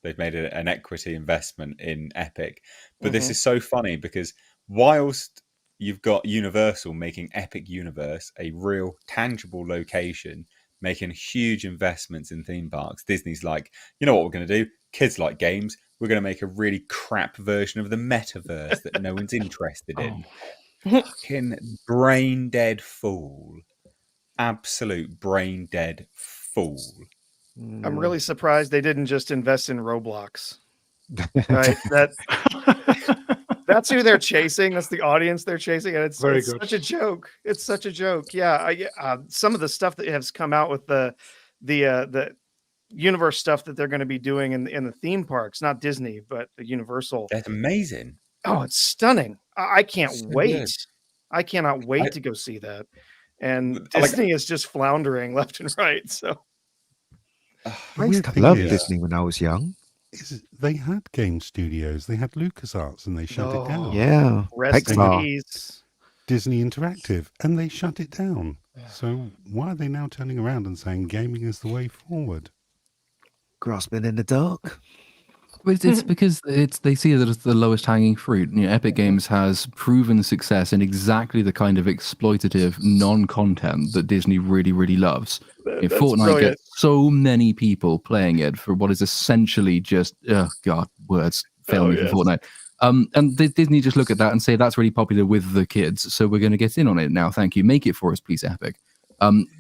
They've made an equity investment in Epic. But this is so funny because whilst you've got Universal making Epic Universe a real tangible location, making huge investments in theme parks, Disney's like, you know what we're going to do? Kids like games. We're going to make a really crap version of the metaverse that no one's interested in. Fucking brain dead fool. Absolute brain dead fool. I'm really surprised they didn't just invest in Roblox. Right? That's who they're chasing. That's the audience they're chasing, and it's such a joke. It's such a joke. Yeah, some of the stuff that has come out with the universe stuff that they're going to be doing in the theme parks, not Disney, but the Universal. That's amazing. Oh, it's stunning. I can't wait. Good. I cannot wait to go see that. And Disney is just floundering left and right. So I used to love Disney when I was young. They had game studios. They had LucasArts and they shut it down. Yeah. Disney Interactive and they shut it down. So why are they now turning around and saying gaming is the way forward? Grasping in the dark. It's because they see it as the lowest hanging fruit. You know, Epic Games has proven success in exactly the kind of exploitative non-content that Disney really, really loves. Fortnite gets so many people playing it for what is essentially just words fail me for Fortnite. And Disney just look at that and say that's really popular with the kids, so we're going to get in on it now. Thank you, make it for us, please, Epic.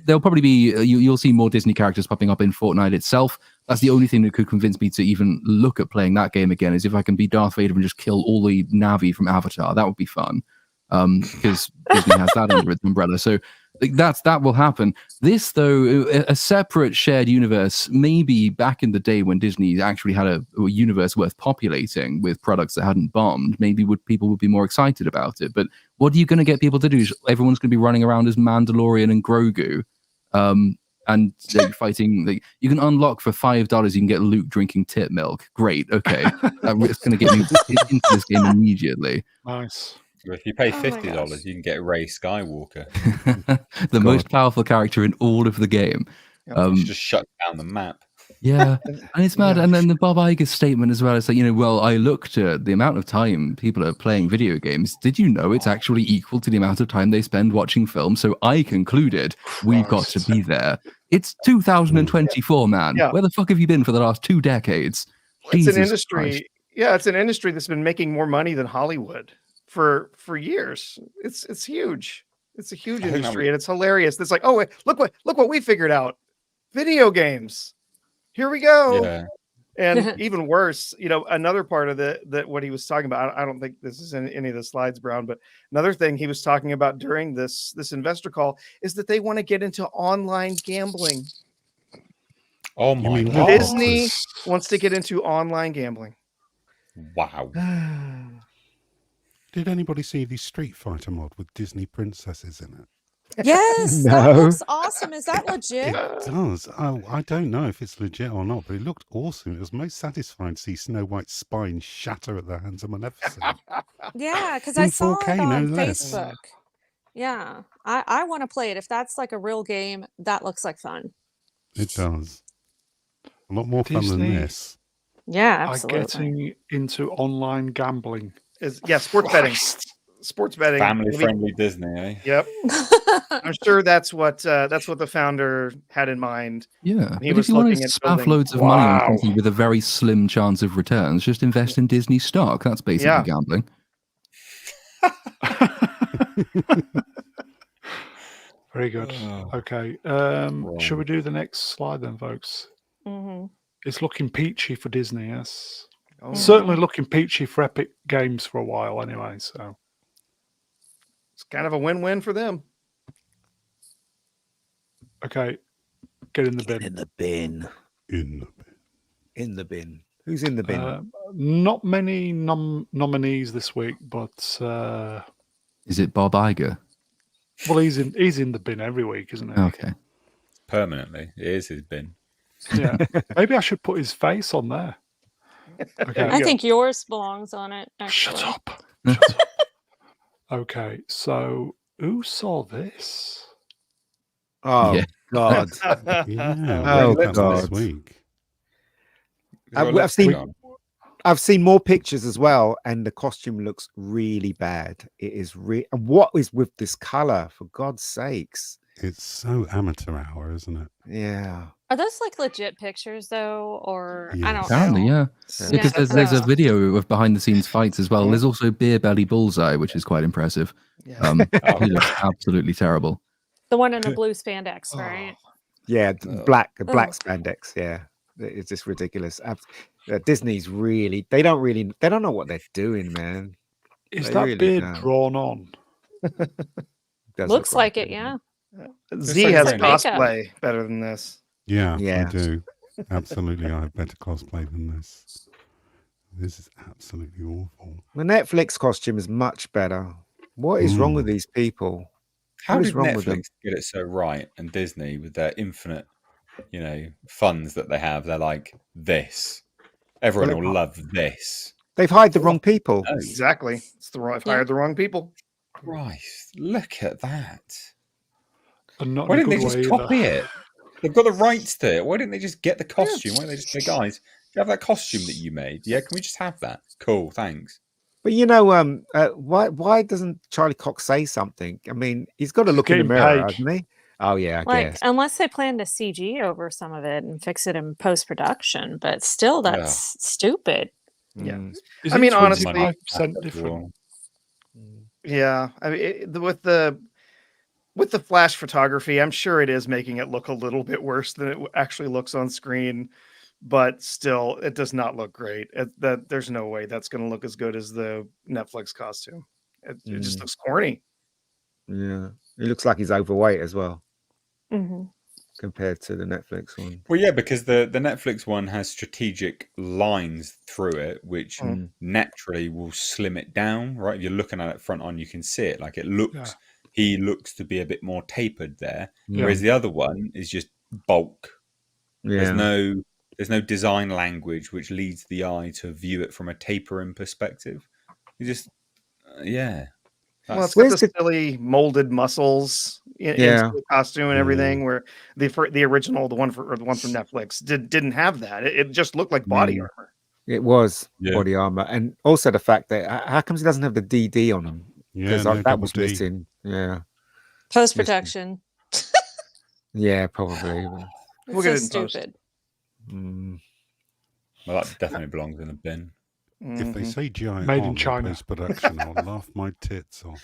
There'll probably be you'll see more Disney characters popping up in Fortnite itself. That's the only thing that could convince me to even look at playing that game again, is if I can be Darth Vader and just kill all the Na'vi from Avatar. That would be fun, because Disney has that under its umbrella. So that will happen. This, though, a separate shared universe, maybe back in the day when Disney actually had a universe worth populating with products that hadn't bombed, maybe people would be more excited about it. But what are you going to get people to do? Everyone's going to be running around as Mandalorian and Grogu. And like fighting, like you can unlock for $5. You can get Luke drinking tit milk. Great, okay, it's going to get me into this game immediately. Nice. If you pay Oh my $50, gosh. you can get Rey Skywalker. The most powerful character in all of the game. Which just shuts down the map. Yeah, and it's mad. Yeah. And then the Bob Iger statement as well. It's like, well, I looked at the amount of time people are playing video games. Did you know it's actually equal to the amount of time they spend watching films? So I concluded we've got to be there. It's 2024, man. Yeah. Where the fuck have you been for the last 2 decades? It's Jesus an industry. Christ. Yeah, it's an industry that's been making more money than Hollywood for years. It's huge. It's a huge industry, and it's hilarious. It's like, oh, wait, look what we figured out. Video games. Here we go. Yeah. And even worse, another part of that what he was talking about, I don't think this is in any of the slides, Brown, but another thing he was talking about during this investor call is that they want to get into online gambling. Oh my mean God. Disney wants to get into online gambling. Wow. Did anybody see the Street Fighter mod with Disney princesses in it? Yes, No. that looks awesome. Is that legit? It does. Oh, I don't know if it's legit or not, but it looked awesome. It was most satisfying to see Snow White's spine shatter at the hands of Maleficent. Yeah, because In I saw 4K, it on no less. Facebook. Yeah, I want to play it. If that's like a real game, that looks like fun. It does. A lot more fun Disney than this. Yeah, are absolutely. getting into online gambling. Sports betting. Sports betting. Family-friendly Disney, eh? Yep. I'm sure that's what the founder had in mind. Yeah, He but was if you want looking to at spaff building- loads of money on Wow. something with a very slim chance of returns, just invest in Disney stock. That's basically Yeah. gambling. Very good. Oh. Okay. Shall we do the next slide then, folks? hmm It's looking peachy for Disney, yes. Oh, Certainly looking peachy for Epic Games for a while anyway, so. it's kind of a win-win for them. Okay. Get in the bin. In the bin. In the In the bin. Who's in the bin? Not many nominees this week, but Is it Bob Iger? well, he's in the bin every week, isn't he? Okay. Permanently. It is his bin. Yeah. Maybe I should put his face on there. Okay. I think yours belongs on it. Actually. Shut up. Shut up. Okay, so who saw this? Oh, Yeah. God. Yeah. Oh, that was this God. week. I've seen more pictures as well, and the costume looks really bad. It is and what is with this color, for God's sakes? It's so amateur hour, isn't it? Yeah. Are those like legit pictures though, or I don't Apparently, know? yeah. Because there's a video of behind the scenes fights as well. There's also Beer Belly Bullseye, which is quite impressive. Yeah. He looks absolutely terrible. The one in the blue spandex, right? Yeah, black spandex. Yeah, it's just ridiculous. Disney's they don't know what they're doing, man. Is They that really beard don't. drawn on? Does Looks look like it, yeah. Z like has makeup. cosplay better than this. Yeah, Yeah. I do. Absolutely, I have better cosplay than this. This is absolutely awful. The Netflix costume is much better. What is wrong with these people? How What is did wrong with them? Netflix get it so right, and Disney with their infinite, funds that they have? They're like, this. Everyone Well, will love this. They've hired the wrong people. Oh, Exactly. I've hired the wrong people. Christ, look at that. And not Why in a didn't they good just way copy either. it? They've got the rights to it. Why didn't they just get the costume? Why didn't they just say, guys, do you have that costume that you made? Yeah, can we just have that? Cool, thanks. But why doesn't Charlie Cox say something? I mean, he's got to look in the getting mirror, paid. hasn't he? Oh yeah, I Like guess. unless they plan to CG over some of it and fix it in post production, but still, that's stupid. Yeah. Mm. Is I it mean, honestly- 25% different? Yeah. I mean, with the flash photography, I'm sure it is making it look a little bit worse than it actually looks on screen, but still, it does not look great. There's no way that's going to look as good as the Netflix costume. It just looks corny. Yeah, he looks like he's overweight as well hmm compared to the Netflix one. Well, yeah, because the Netflix one has strategic lines through it, which naturally will slim it down, right? If you're looking at it front on, you can see it. Like it looks he looks to be a bit more tapered there, Yeah. whereas the other one is just bulk. Yeah. There's no design language which leads the eye to view it from a tapering perspective. You just, Well, it's got the silly molded muscles into the costume and everything. Where the original, the one from Netflix, didn't have that. It just looked like body armor. It was body armor, and also the fact that how comes he doesn't have the DD on him? Yeah, Because that was missing. Yeah, post protection. Yeah, probably. It's so stupid. Well, that definitely belongs in the bin. If they say giant made in China post production, I'll laugh my tits off.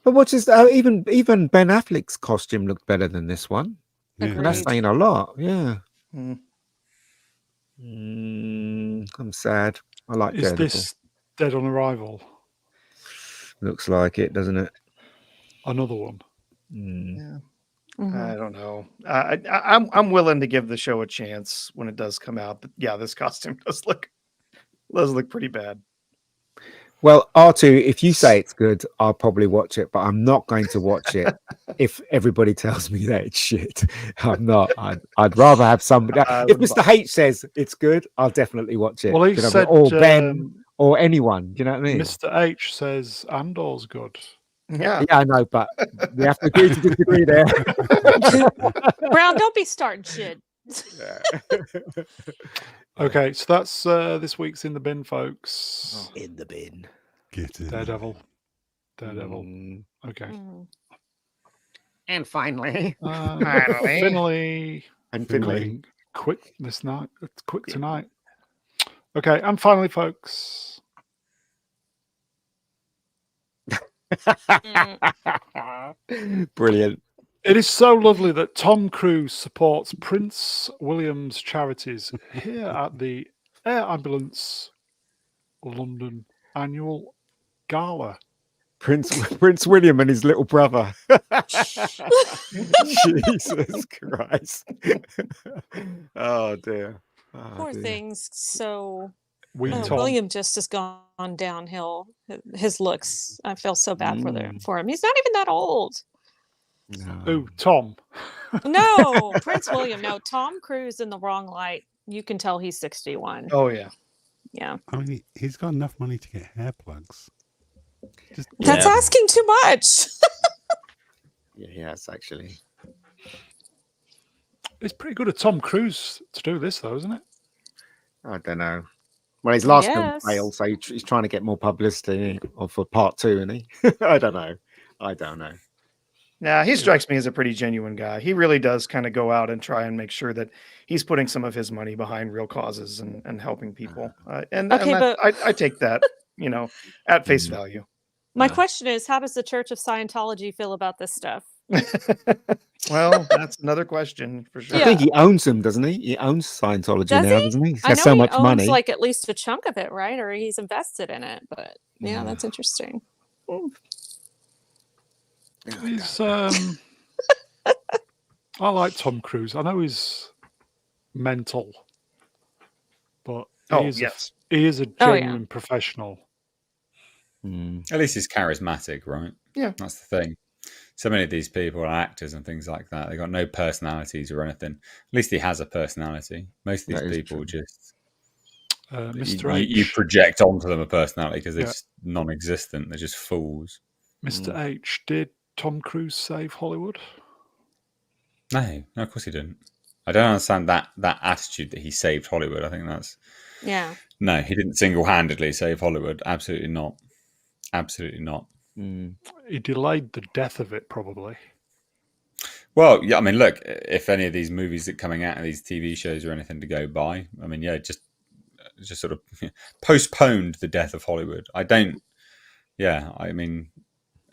But what's his? Even Ben Affleck's costume looked better than this one, and that's saying a lot. Yeah. I'm sad. I like. Is this Dead on Arrival? Looks like it, doesn't it? Another one. Yeah. I don't know. I'm willing to give the show a chance when it does come out. But yeah, this costume does look pretty bad. Well, R2, if you say it's good, I'll probably watch it, but I'm not going to watch it if everybody tells me that it's shit. I'm not. I'd rather have somebody. If Mr. H says it's good, I'll definitely watch it. Well, he said, or Ben or anyone. Do you know what I mean? Mr. H says Andor's good. Yeah, I know, but we have to agree to disagree there. Brown, don't be starting shit. Okay, so that's this week's In the Bin, folks. In the bin. Get it. Daredevil. Okay. And finally. Finally. Quick this night. It's quick tonight. Okay, and finally, folks. Brilliant. It is so lovely that Tom Cruise supports Prince William's charities here at the Air Ambulance London annual gala. Prince William and his little brother. Jesus Christ. Oh dear. Poor things. So Tom. William just has gone downhill. His looks. I feel so bad for him. He's not even that old. No. Oh, Tom. No, Prince William. No, Tom Cruise in the wrong light. You can tell he's 61. Oh yeah. Yeah. I mean, he's got enough money to get hair plugs. That's asking too much. Yeah, he has actually. It's pretty good of Tom Cruise to do this, though, isn't it? I don't know. Well, his last film failed, so he's trying to get more publicity for part 2, isn't he? I don't know. Nah, he strikes me as a pretty genuine guy. He really does kind of go out and try and make sure that he's putting some of his money behind real causes and helping people. I take that, at face value. My question is, how does the Church of Scientology feel about this stuff? Well, that's another question for sure. I think he owns them, doesn't he? He owns Scientology doesn't he? He has so much owns money. Like at least a chunk of it, right? Or he's invested in it. But yeah, that's interesting. He's I like Tom Cruise. I know he's mental, but he is a genuine professional. At least he's charismatic, right? Yeah, that's the thing. So many of these people are actors and things like that. They got no personalities or anything. At least he has a personality. Most of these people just Mr. H. You project onto them a personality because they're just non-existent. They're just fools. Mr. H, did Tom Cruise save Hollywood? No, of course he didn't. I don't understand that attitude that he saved Hollywood. I think that's no, he didn't single-handedly save Hollywood. Absolutely not. Absolutely not. He delayed the death of it, probably. Well, yeah. I mean, look, if any of these movies that are coming out of these TV shows or anything to go by, I mean, just sort of postponed the death of Hollywood. I don't. Yeah, I mean,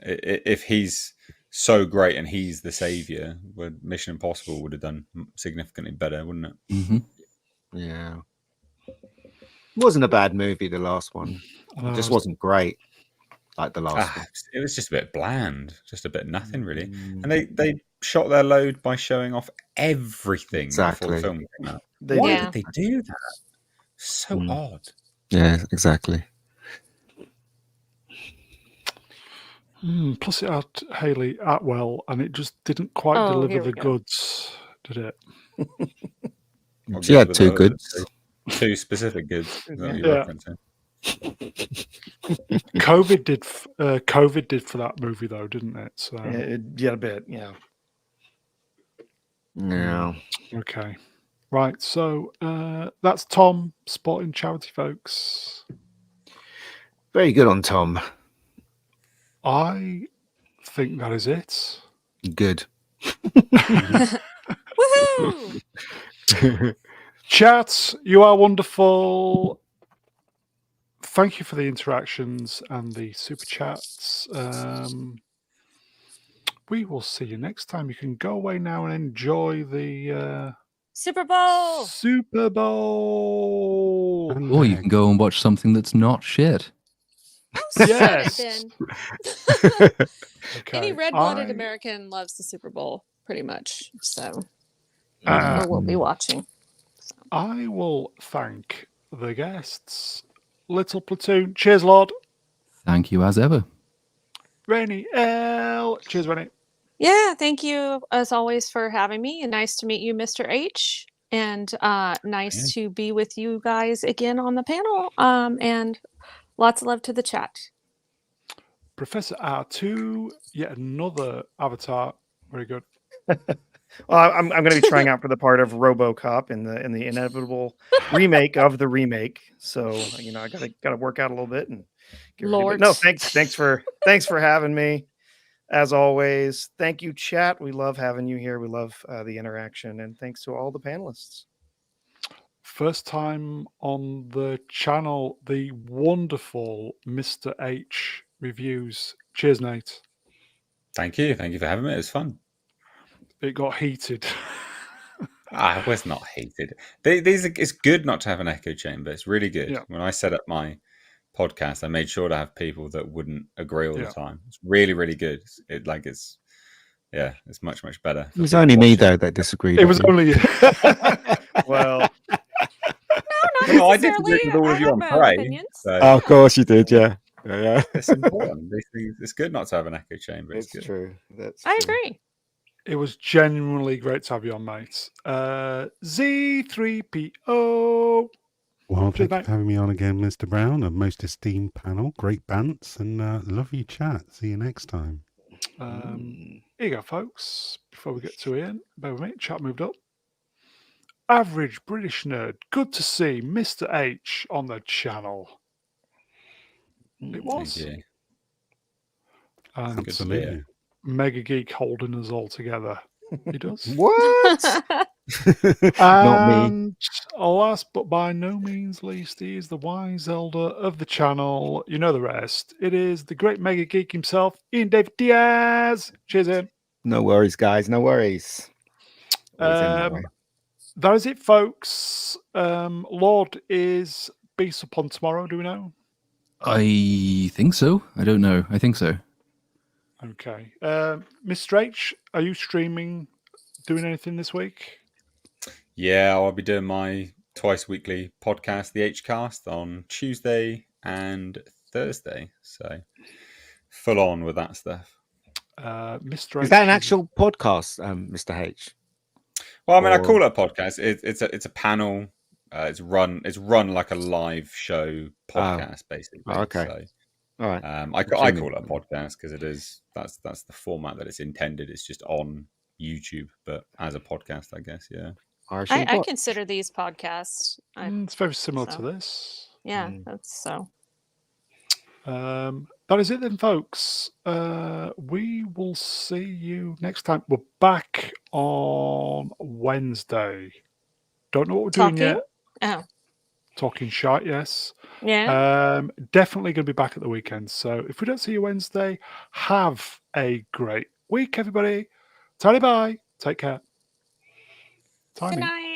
if he's so great and he's the savior, Mission Impossible would have done significantly better, wouldn't it? Mm-hmm. Yeah. It wasn't a bad movie, the last one. It just wasn't great like the last one. It was just a bit bland, just a bit nothing really. And they shot their load by showing off everything before the film came out. Why did they do that? So odd. Yeah, exactly. Plus, it had Haley Atwell, and it just didn't quite Oh, deliver here we the go. goods, did it? She had With two the- goods. Two specific goods. Is that what you're Yeah. referencing? COVID did for that movie though, didn't it? So Yeah, a bit. Yeah. No. okay, right. So that's Tom spotting charity, folks. Very good on Tom. I think that is it. Good. Woohoo! Chats, you are wonderful. Thank you for the interactions and the super chats. We will see you next time. You can go away now and enjoy the Super Bowl. Super Bowl. Or you can go and watch something that's not shit. Yes. Shut it, Ben. Okay. Any red-blooded American loves the Super Bowl, pretty much. So, Uh, or will be watching. I will thank the guests. Little Platoon. Cheers, Lord. Thank you as ever. Rainy L. Cheers, Rainy. Yeah, thank you as always for having me, and nice to meet you, Mr. H. And nice to be with you guys again on the panel. And lots of love to the chat. Professor R2, yet another avatar. Very good. Well, I'm going to be trying out for the part of RoboCop in the inevitable remake of the remake. So I got to work out a little bit and get ready. Lord. But no, thanks for having me. As always, thank you, chat. We love having you here. We love the interaction, and thanks to all the panelists. First time on the channel, the wonderful Mr. H reviews. Cheers, Nate. Thank you. Thank you for having me. It was fun. It got heated. It was not heated. It's good not to have an echo chamber. It's really good. Yeah. When I set up my podcast, I made sure to have people that wouldn't agree all Yeah. the time. It's really, really good. It's much, much better. It was only me though that disagreed. It was only you. Well, no, I disagree with all of you on Prey. So Oh, of course you did, yeah. Yeah. it's important. It's good not to have an echo chamber. It's good. true. I agree. It was genuinely great to have you on, mate. Z3PO. Well, Cheers, thank you mate. for having me on again, Mr. Brown, a most esteemed panel. Great bants and lovely chat. See you next time. Here you go, folks. Before we get to Ian, bear with me. Chat moved up. Average British Nerd. Good to see Mr. H on the channel. It was. Thank you. And Good to be here. Absolutely. Mega Geek holding us all together. He does. What? Not me. And last but by no means least, he is the wise elder of the channel. You know the rest. It is the great Mega Geek himself, Ian David Diaz. Cheers, Ian. No worries, guys. No worries. Always end that way. That is it, folks. Lord is based upon tomorrow. Do we know? I think so. I don't know. I think so. Okay. Mr. H, are you streaming, doing anything this week? Yeah, I'll be doing my twice weekly podcast, the Hcast, on Tuesday and Thursday. So full on with that stuff. Mr. H, Is that an actual podcast, Mr. H? Well, I mean, I Or- call it a podcast. It's a panel. It's run like a live show podcast, basically. Oh, okay. So, All right. I call it a podcast because that's the format that it's intended. It's just on YouTube, but as a podcast, I guess. Yeah. I consider these podcasts. It's very similar so. to this. Yeah, that's so. That is it then, folks. We will see you next time. We're back on Wednesday. Don't know what we're doing Talking? yet. Oh, Talking shite, yes. yeah. Definitely going to be back at the weekend. So if we don't see you Wednesday, have a great week, everybody. Tally bye. Take care. Good Timing. night.